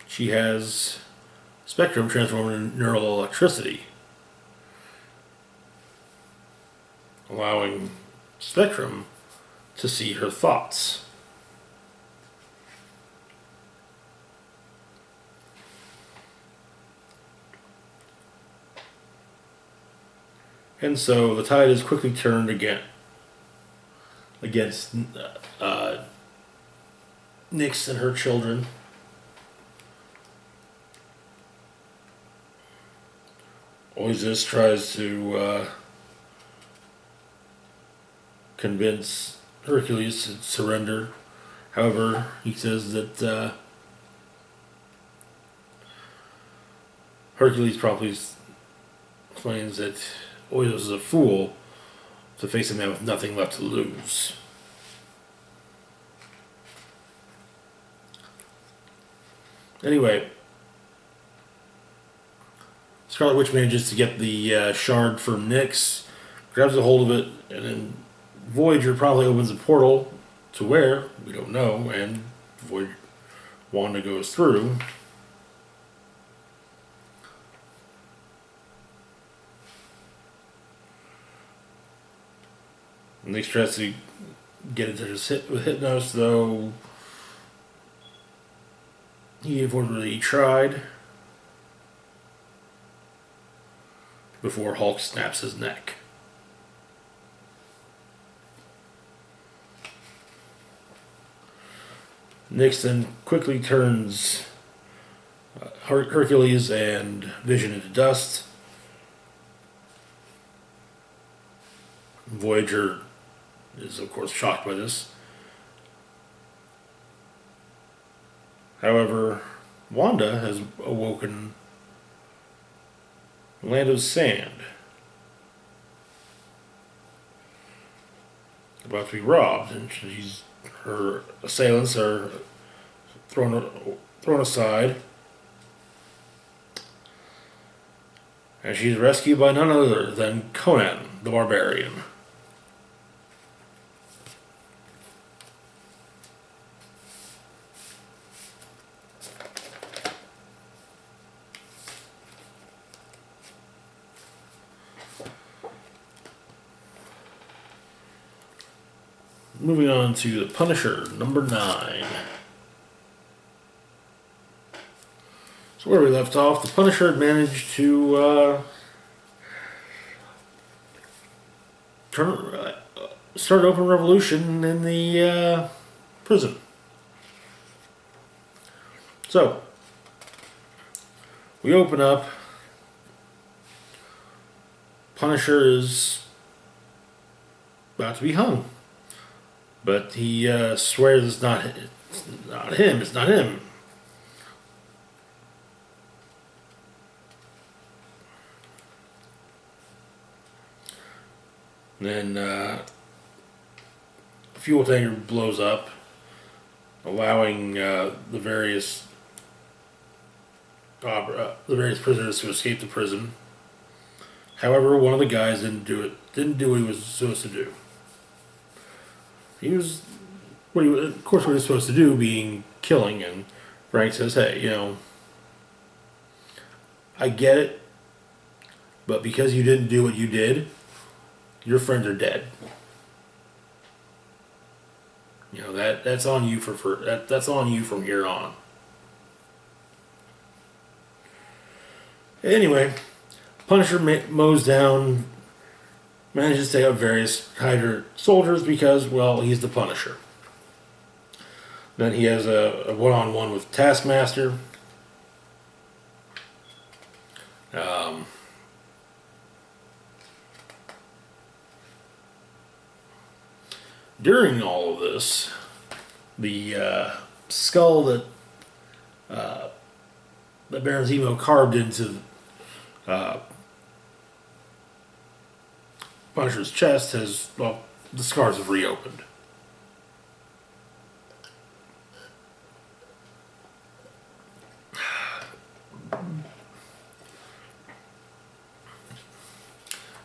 she has Spectrum transformed into neural electricity, allowing Spectrum to see her thoughts. And so the tide is quickly turned again against Nyx and her children. Oisis tries to convince Hercules to surrender. However, he says that Hercules probably claims that Oisis is a fool to face a man with nothing left to lose. Anyway, Scarlet Witch manages to get the shard from Nyx, grabs a hold of it, and then Voyager probably opens a portal to where, we don't know, and Wanda goes through. And Nyx tries to get into his with Hypnos, though he unfortunately tried before Hulk snaps his neck. Nyx then quickly turns Hercules and Vision into dust. Voyager is, of course, shocked by this. However, Wanda has awoken Land of Sand, about to be robbed, and her assailants are thrown aside, and she's rescued by none other than Conan the Barbarian. moving on to the Punisher, number 9. So where we left off, the Punisher had managed to start an open revolution in the prison. So we open up. Punisher is about to be hung, but he swears it's not him. It's not him. And then fuel tanker blows up, allowing the various prisoners to escape the prison. However, one of the guys didn't do what he was supposed to do. Of course, what he was supposed to do being killing, and Frank says, "Hey, I get it, but because you didn't do what you did, your friends are dead. That's on you that's on you from here on." Anyway, Punisher mows down, manages to take out various Hydra soldiers because, well, he's the Punisher. Then he has a one-on-one with Taskmaster. During all of this, the skull that Baron Zemo carved into Punisher's chest the scars have reopened.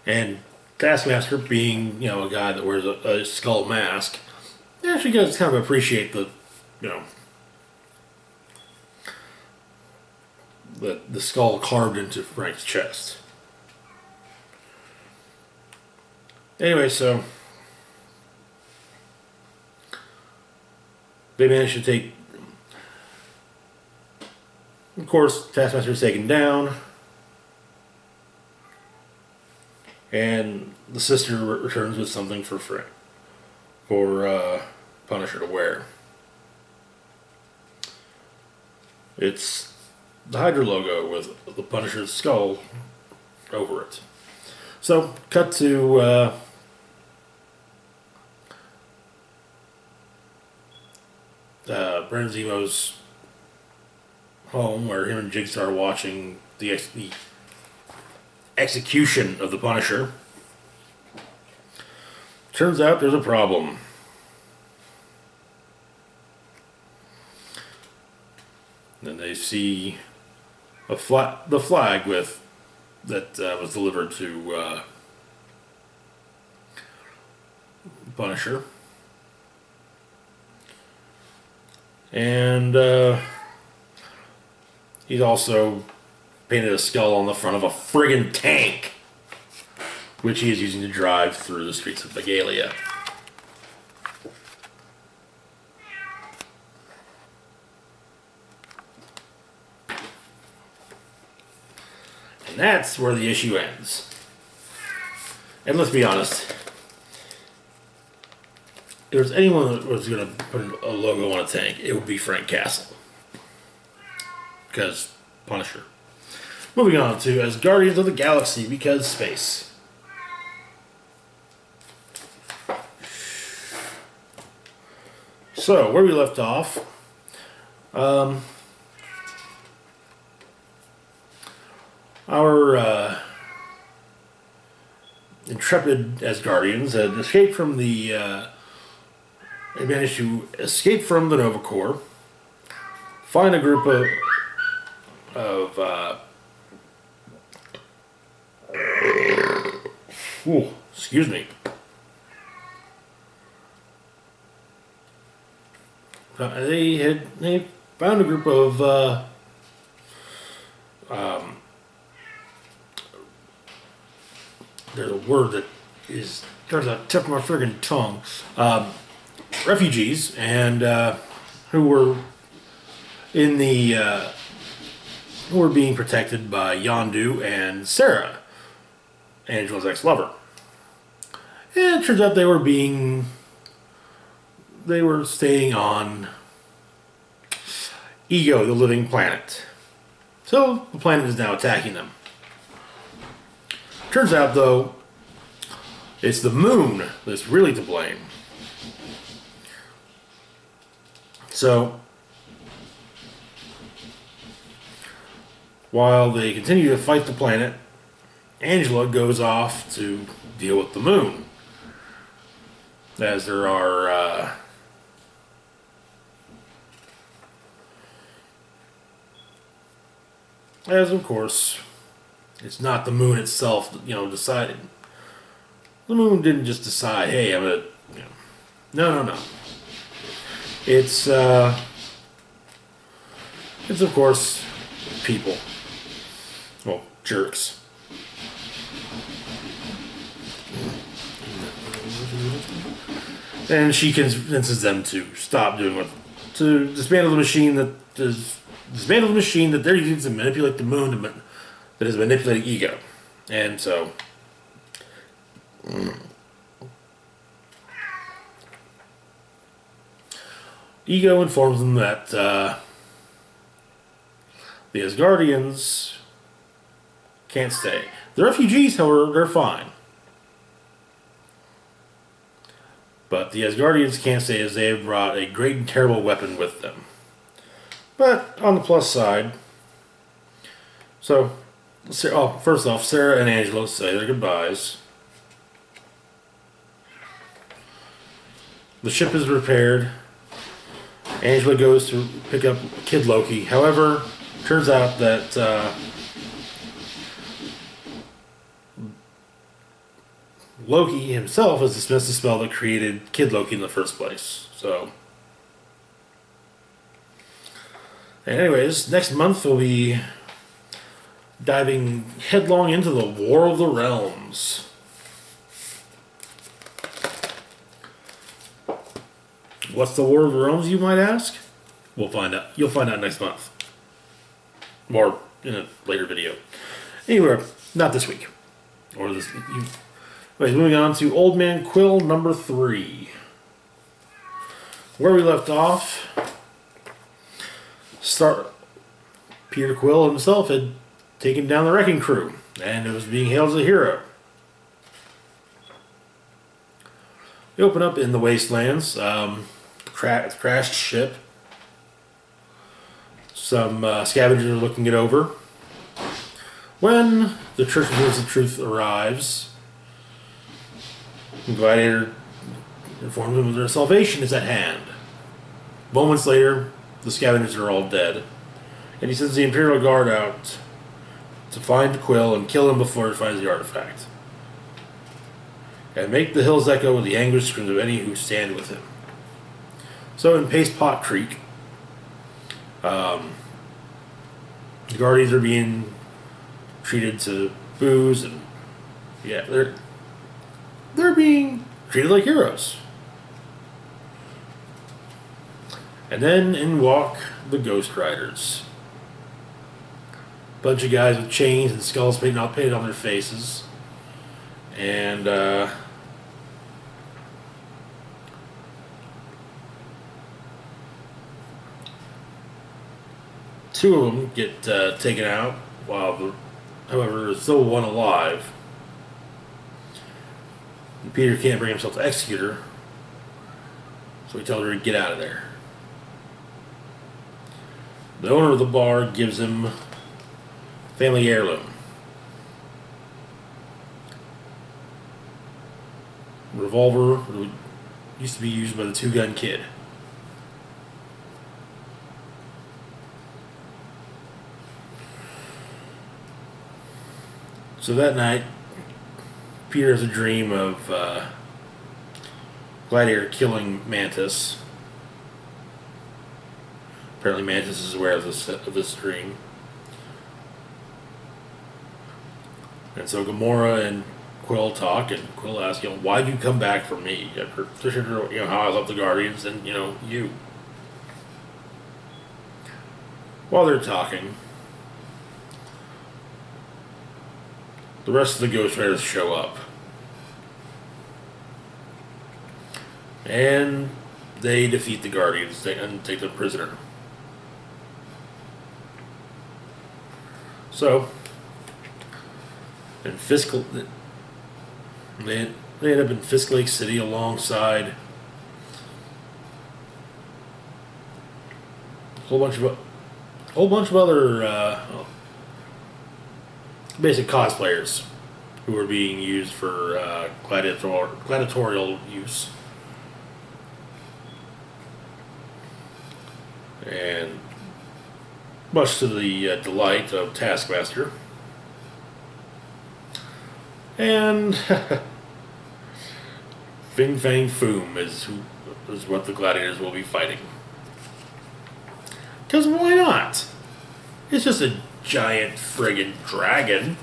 And Taskmaster, being a guy that wears a skull mask, actually does kind of appreciate the skull carved into Frank's chest. Anyway, so they managed to take. Of course, Taskmaster is taken down, and the sister returns with something for Punisher to wear. It's the Hydra logo with the Punisher's skull over it. So, cut to Baron Zemo's home, where him and Jigsaw are watching the execution of the Punisher. Turns out there's a problem. Then they see the flag that was delivered to Punisher. And he's also painted a skull on the front of a friggin' tank, which he is using to drive through the streets of Bagalia. And that's where the issue ends. And let's be honest, if there's anyone that was going to put a logo on a tank, it would be Frank Castle. Because Punisher. Moving on to as Guardians of the Galaxy, because space. So, where we left off, our intrepid as Guardians had escaped from they managed to escape from the Nova Corps, find a group of excuse me. They found a group of there's a word that turns out tip of my friggin' tongue. refugees, and who were in the who were being protected by Yondu and Sarah, Angela's ex-lover. And it turns out they were staying on Ego, the living planet. So the planet is now attacking them. Turns out, though, it's the moon that's really to blame. So, while they continue to fight the planet, Angela goes off to deal with the moon. As there are as of course, it's not the moon itself, decided. The moon didn't just decide, hey, I'm gonna, no. It's of course people. Well, jerks. And she convinces them to stop doing to dismantle the machine that they're using to manipulate the moon that is manipulating Ego. And so Ego informs them that the Asgardians can't stay. The refugees, however, they're fine. But the Asgardians can't stay as they have brought a great and terrible weapon with them. But on the plus side, so first off, Sarah and Angela say their goodbyes. The ship is repaired. Angela goes to pick up Kid Loki. However, turns out that Loki himself has dismissed the spell that created Kid Loki in the first place. So, and anyways, next month we'll be diving headlong into the War of the Realms. What's the War of the Realms, you might ask? We'll find out. You'll find out next month. Or in a later video. Anyway, not this week. Or this... Anyways, moving on to Old Man Quill number 3. Where we left off, Peter Quill himself had taken down the Wrecking Crew, and it was being hailed as a hero. We open up in the Wastelands, crashed ship. Some scavengers are looking it over. When the Church of Truth arrives, the Gladiator informs them that their salvation is at hand. Moments later, the scavengers are all dead, and he sends the Imperial Guard out to find Quill and kill him before he finds the artifact, and make the hills echo with the anguished screams of any who stand with him. So in Paste Pot Creek, the Guardians are being treated to booze, and yeah, they're being treated like heroes. And then in walk the Ghost Riders. Bunch of guys with chains and skulls painted on their faces. And two of them get taken out, however, there's still one alive. And Peter can't bring himself to execute her, so he tells her to get out of there. The owner of the bar gives him family heirloom. Revolver that used to be used by the Two-Gun Kid. So that night, Peter has a dream of Gladiator killing Mantis. Apparently Mantis is aware of this dream. And so Gamora and Quill talk, and Quill asks, why'd you come back for me? Especially, how I love the Guardians, and, you. While they're talking, the rest of the Ghost Riders show up. And they defeat the Guardians and take them prisoner. So, they end up in Fisk Lake City alongside a whole bunch of other basic cosplayers who are being used for gladiatorial use. And much to the delight of Taskmaster. And Fin Fang Foom is what the gladiators will be fighting. Because why not? It's just a giant friggin' dragon.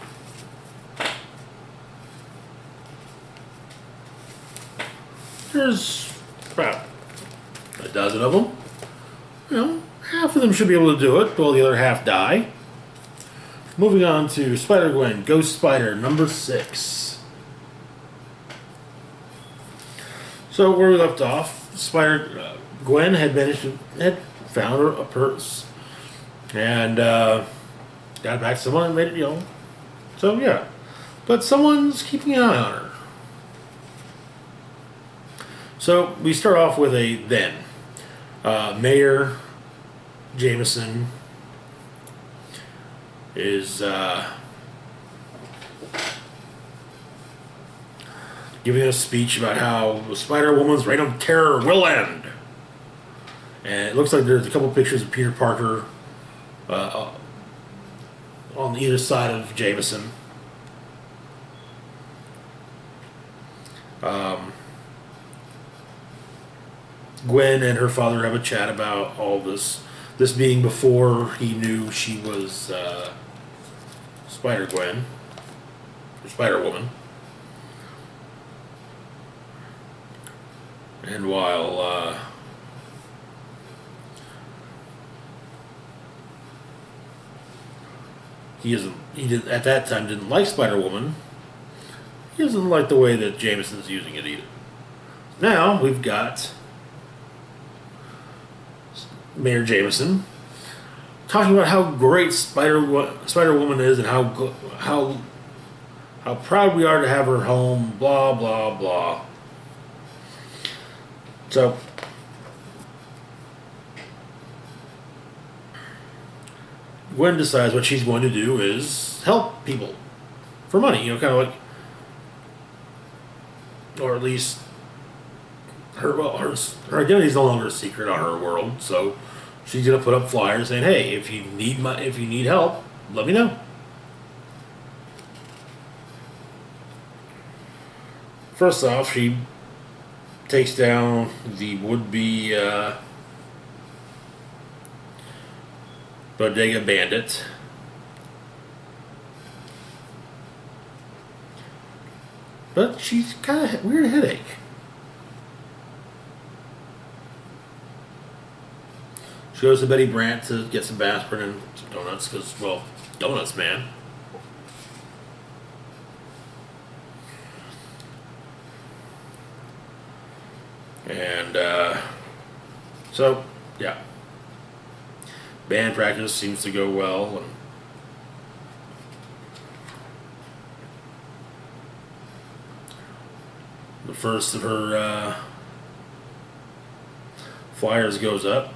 There's about a dozen of them. Half of them should be able to do it, while the other half die. Moving on to Spider-Gwen, Ghost Spider, number 6. So where we left off, Spider-Gwen had found a purse and got it back to someone and made it, So yeah, but someone's keeping an eye on her. So we start off with a then. Mayor Jameson is giving a speech about how the Spider-Woman's reign of terror will end. And it looks like there's a couple pictures of Peter Parker on either side of Jameson. Gwen and her father have a chat about all this. This being before he knew she was Spider-Gwen, or Spider-Woman. And while at that time didn't like Spider-Woman, he doesn't like the way that Jameson's using it either. Now we've got Mayor Jameson talking about how great Spider-Woman is and how proud we are to have her home, blah, blah, blah. So, Gwen decides what she's going to do is help people for money, kind of like, or at least her identity is no longer a secret on her world, so she's gonna put up flyers saying, "Hey, if you need help, let me know." First off, she takes down the would-be bodega bandit. But she's got a weird headache. She goes to Betty Brant to get some aspirin and some donuts, because, well, donuts, man. And, so, yeah. Band practice seems to go well, and the first of her flyers goes up.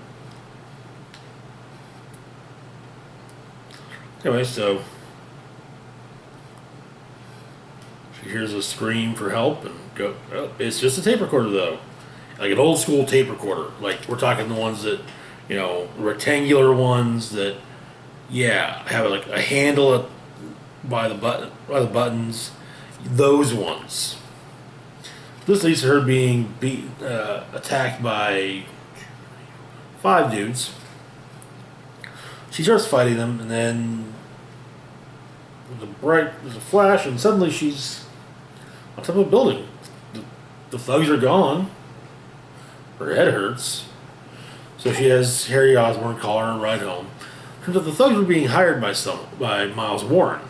Anyway, so she hears a scream for help and oh, it's just a tape recorder though. Like an old school tape recorder. Like we're talking the ones that, rectangular ones that, yeah, have like a handle by the buttons. Those ones. This leads to her being attacked by 5 dudes. She starts fighting them, and then there's a flash, and suddenly she's on top of a building. The thugs are gone. Her head hurts. So she has Harry Osborn call her a ride home. Turns out the thugs were being hired by Miles Warren.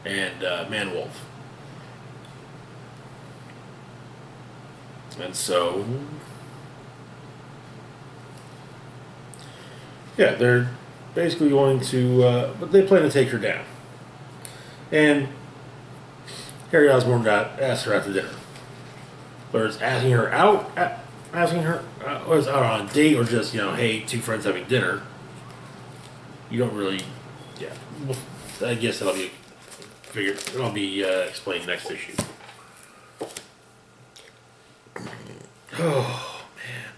And Man Wolf. And so, yeah, they're basically going to, but they plan to take her down. And Harry Osborn asked her out to dinner. Whether it's asking her out, whether it's out on a date or just, hey, two friends having dinner. You don't really, yeah. I guess it'll be explained next issue. Oh man,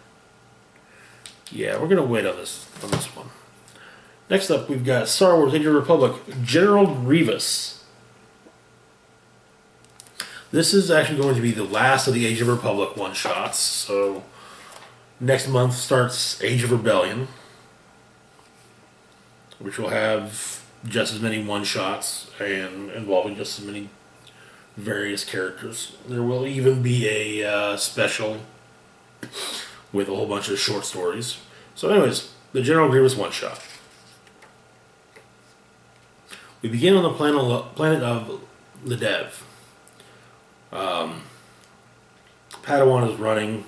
yeah, we're gonna wait on this one. Next up, we've got Star Wars: Age of the Republic, General Grievous. This is actually going to be the last of the Age of Republic one-shots. So next month starts Age of Rebellion, which will have just as many one-shots and involving just as many various characters. There will even be a special with a whole bunch of short stories. So anyways, the General Grievous one-shot. We begin on the planet of Ledev. Padawan is running,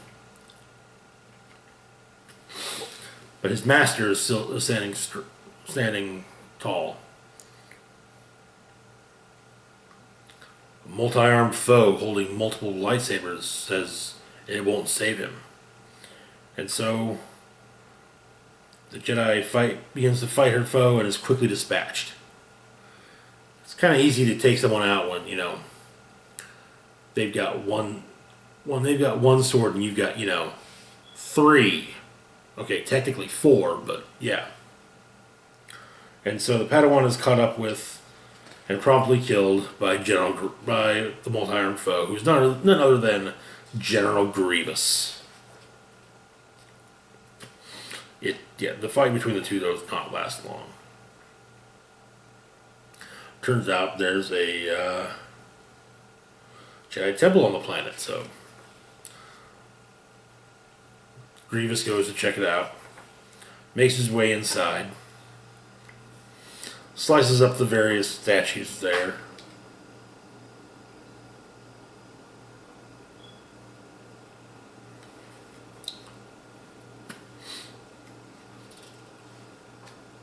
but his master is still standing tall. A multi-armed foe holding multiple lightsabers says it won't save him. And so the Jedi begins to fight her foe and is quickly dispatched. It's kind of easy to take someone out when, they've got one sword and you've got, three. Okay, technically four, but yeah. And so the Padawan is caught up with and promptly killed by the multi-armed foe, who's none other than General Grievous. The fight between the two does not last long. Turns out there's a Jedi temple on the planet, so Grievous goes to check it out, makes his way inside, slices up the various statues there.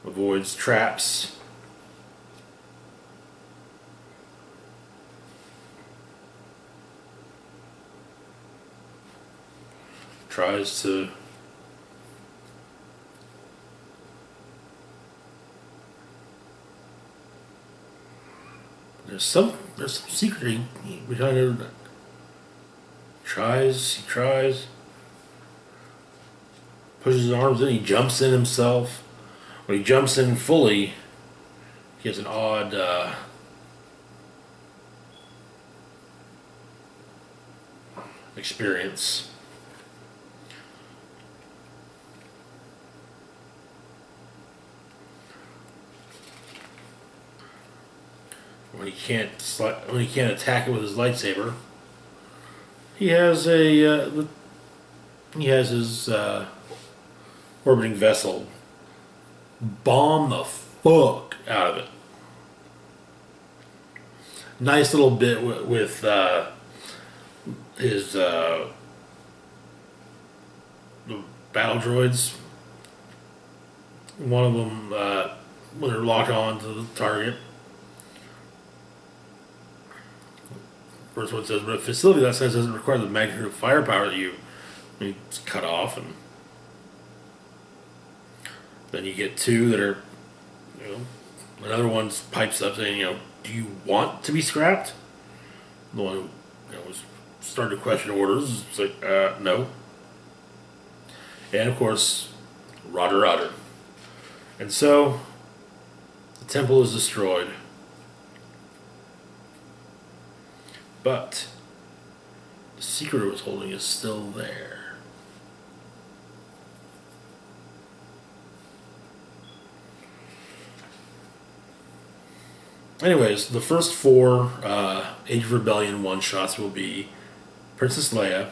Avoids traps. Tries to there's some secret behind it. He tries, pushes his arms in, he jumps in himself. When he jumps in fully, he has an odd experience. When he can't attack it with his lightsaber, he has his orbiting vessel bomb the fuck out of it. Nice little bit with his the battle droids. One of them, when they're locked on to the target. First one says, but a facility that says doesn't require the magnitude of firepower that it's cut off, and then you get two that are, another one pipes up saying, do you want to be scrapped? The one who, was starting to question orders. It's like, no. And of course, Roger. And so, the temple is destroyed. But the secret it was holding is still there. anyways, the first four Age of Rebellion one-shots will be Princess Leia,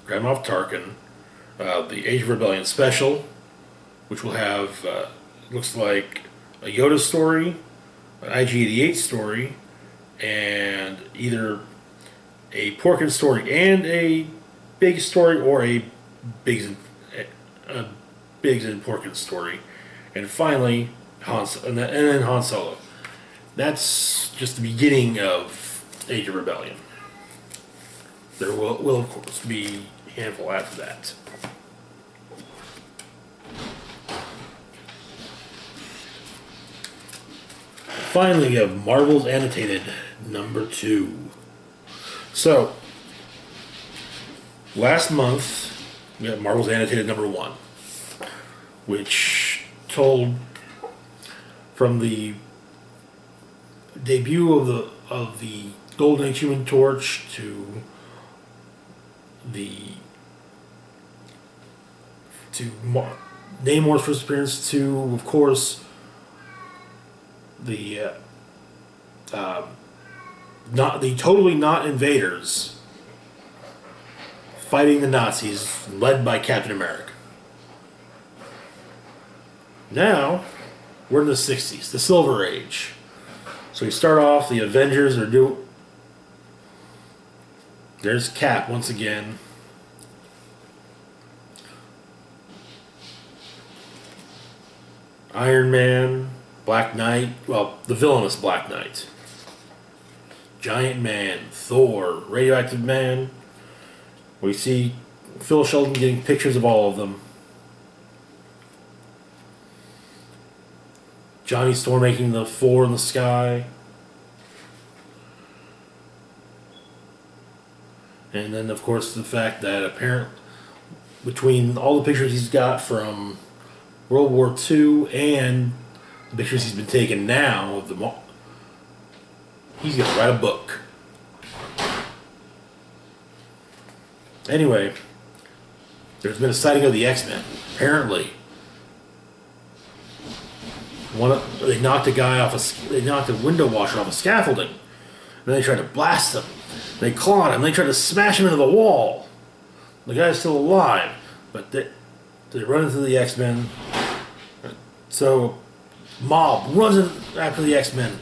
Grand Moff Tarkin, the Age of Rebellion special, which will have, looks like, a Yoda story, an IG-88 story, and either a Porkin story and a Biggs story, or a Biggs and Porkin story, and finally and then Han Solo. That's just the beginning of Age of Rebellion. There will of course be a handful after that. Finally, we have Marvel's Annotated #2. So, last month we had Marvel's Annotated #1, which told from the debut of the Golden Age Human Torch to Namor's first appearance to, of course, the totally not invaders fighting the Nazis, led by Captain America. Now we're in the 60s, the Silver Age. So we start off, the Avengers are there's Cap once again. Iron Man, Black Knight, well, the villainous Black Knight. Giant Man, Thor, Radioactive Man. We see Phil Sheldon getting pictures of all of them. Johnny Storm making the 4 in the sky. And then, of course, the fact that apparently, between all the pictures he's got from World War II and the pictures he's been taking now of the he's going to write a book. Anyway, there's been a sighting of the X-Men. Apparently, they knocked they knocked a window washer off a scaffolding. And then they tried to blast him. They clawed him. They tried to smash him into the wall. The guy's still alive, but they run into the X-Men. So, Mob runs after the X-Men.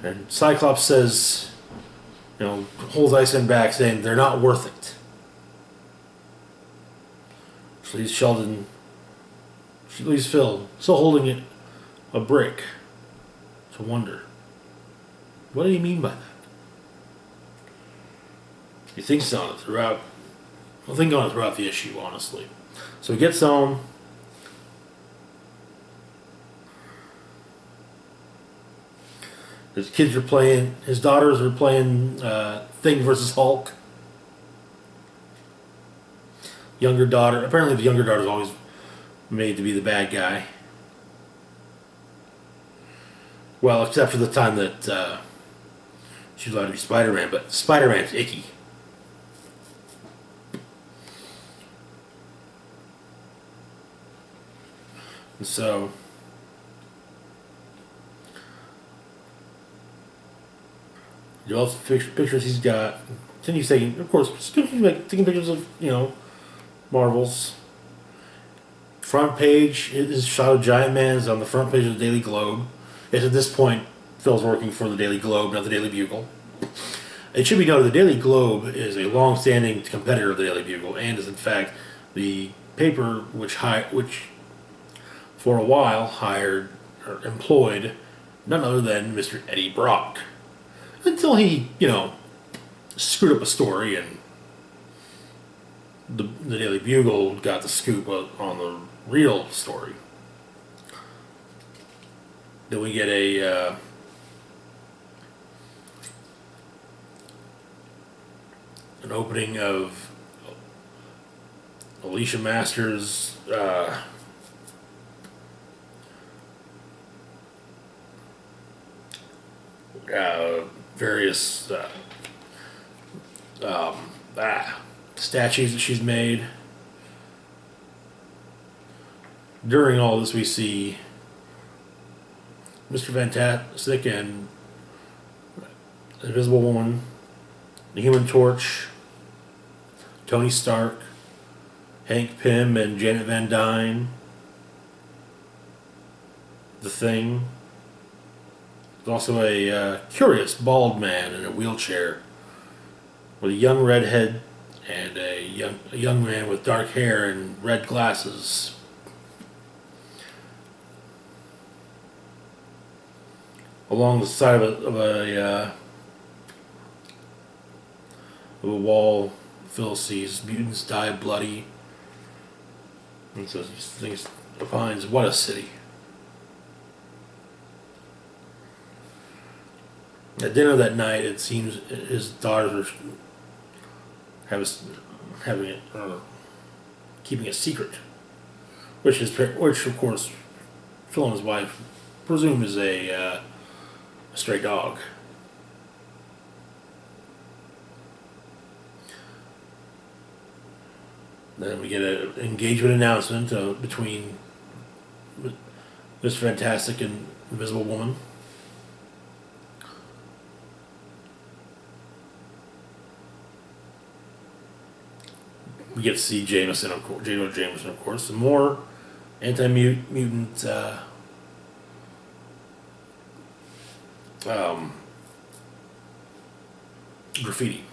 And Cyclops says, holds X-Men back, saying they're not worth it. So leaves she leaves Phil still holding a brick to wonder, what did he mean by that? He thinks on it throughout. I'll think on it throughout the issue, honestly. So he gets home. His daughters are playing Thing versus Hulk. Apparently the younger daughter is always made to be the bad guy. Well, except for the time that she's allowed to be Spider-Man, but Spider-Man's icky. And so all the pictures he's got. Continues taking, of course, taking pictures of, Marvels. Front page is shot of Giant Man is on the front page of the Daily Globe. It's at this point, Phil's working for the Daily Globe, not the Daily Bugle. It should be noted the Daily Globe is a long-standing competitor of the Daily Bugle, and is in fact the paper which for a while hired or employed none other than Mr. Eddie Brock. Until he, screwed up a story and the Daily Bugle got the scoop on the real story. Then we get an opening of Alicia Masters' various statues that she's made. during all this, we see Mr. Fantastic and the Invisible Woman, the Human Torch, Tony Stark, Hank Pym and Janet Van Dyne, the Thing. There's also a curious bald man in a wheelchair with a young redhead and a young man with dark hair and red glasses. Along the side of a wall, Phil sees mutants die bloody, and so he finds what a city. At dinner that night, it seems his daughters are keeping a secret, which of course Phil and his wife presume is a stray dog. Then we get an engagement announcement between Mr. Fantastic and Invisible Woman. We get to see Jameson, of course. Some more anti-mutant graffiti.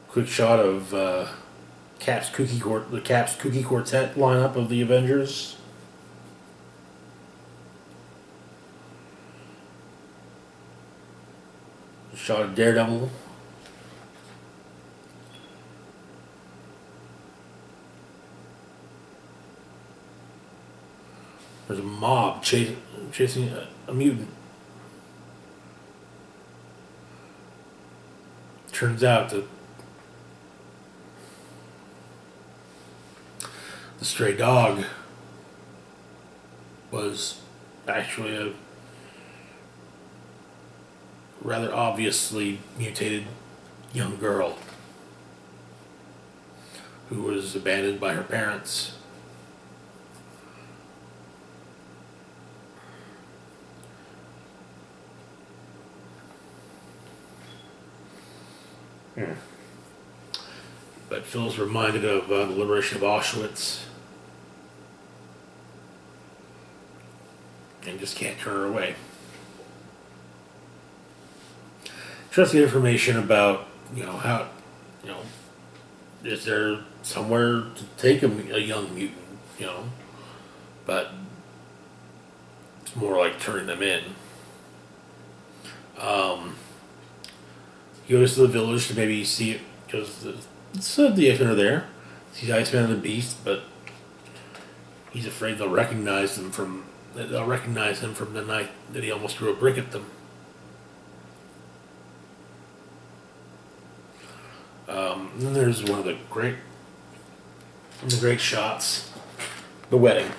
Quick shot of the Cap's Kooky Quartet lineup of the Avengers. Shot of Daredevil. There's a mob chasing a mutant. Turns out that the stray dog was actually a rather obviously mutated young girl who was abandoned by her parents. But Phil's reminded of the liberation of Auschwitz and just can't turn her away. Tries to get information about, how, is there somewhere to take a young mutant, but it's more like turning them in. He goes to the village to maybe see it, because the X-Men are there. See Iceman and the Beast, but he's afraid they'll recognize him from the night that he almost threw a brick at them. And then there's one of the great shots, the wedding.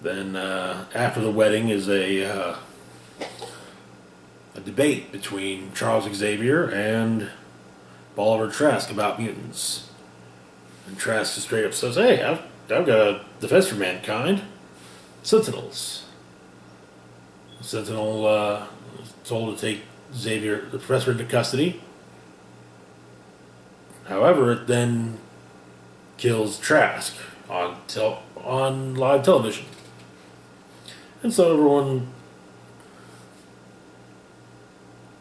Then after the wedding is a debate between Charles Xavier and Bolivar Trask about mutants. And Trask just straight up says, "Hey, I've got a defense for mankind. Sentinels." Sentinel is told to take the professor, into custody. However, it then kills Trask on live television. And so everyone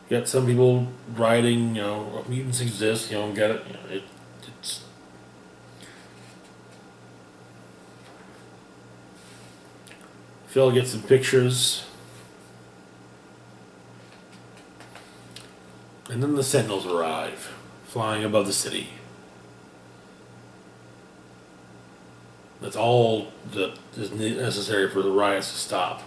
got some people writing, mutants exist, get it. It's Phil gets some pictures. And then the Sentinels arrive, flying above the city. That's all that is necessary for the riots to stop.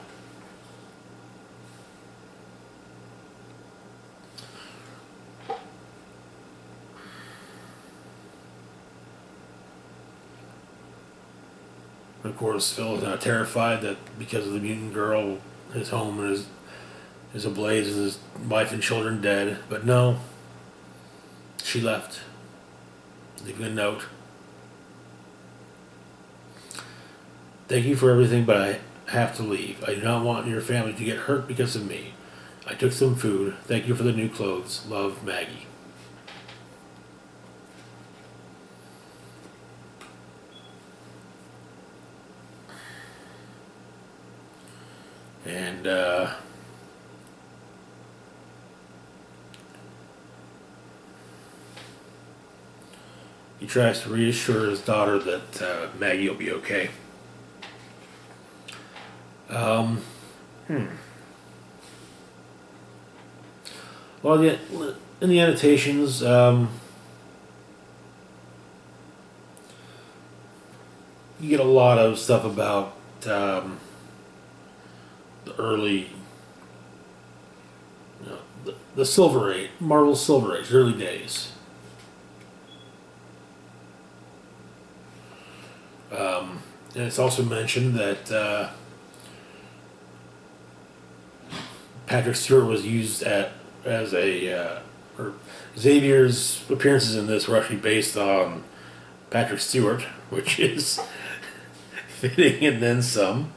Of course, Phil is now terrified that because of the mutant girl, his home is ablaze and his wife and children dead. But no, she left, leaving a note. Thank you for everything, but I have to leave. I do not want your family to get hurt because of me. I took some food. Thank you for the new clothes. Love, Maggie. And he tries to reassure his daughter that Maggie will be okay. Well, in the annotations, you get a lot of stuff about the early, the Silver Age, Marvel's Silver Age, early days. And it's also mentioned that Patrick Stewart was used as a or Xavier's appearances in this were actually based on Patrick Stewart, which is fitting and then some.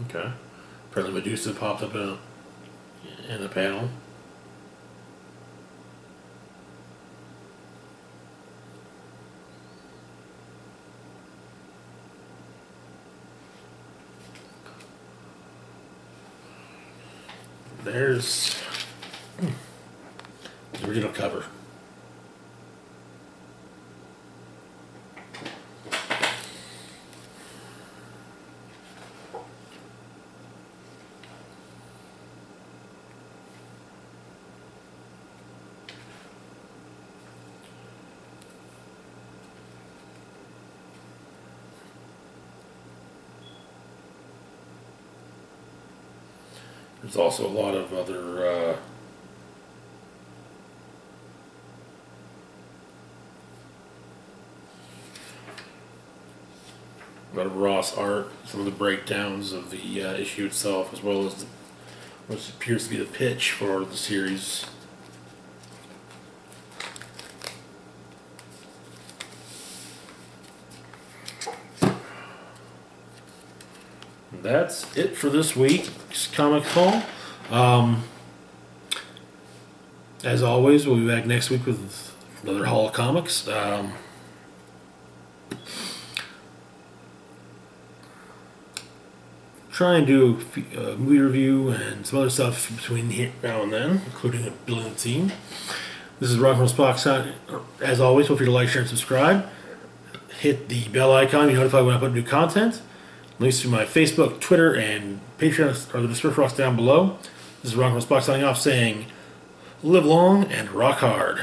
Okay. Apparently Medusa popped up in the panel. There's the original cover. There's also a lot of other a lot of Ross art, some of the breakdowns of the issue itself, as well as what appears to be the pitch for the series. That's it for this week's Comic Haul. As always, we'll be back next week with another haul of comics. Try and do a movie review and some other stuff between here now and then, including building the team. This is Rock from Spock. As always, feel free to like, share, and subscribe. Hit the bell icon to be notified when I put new content. Links to my Facebook, Twitter, and Patreon are the description box down below. This is Rock from Spock signing off saying, live long and rock hard.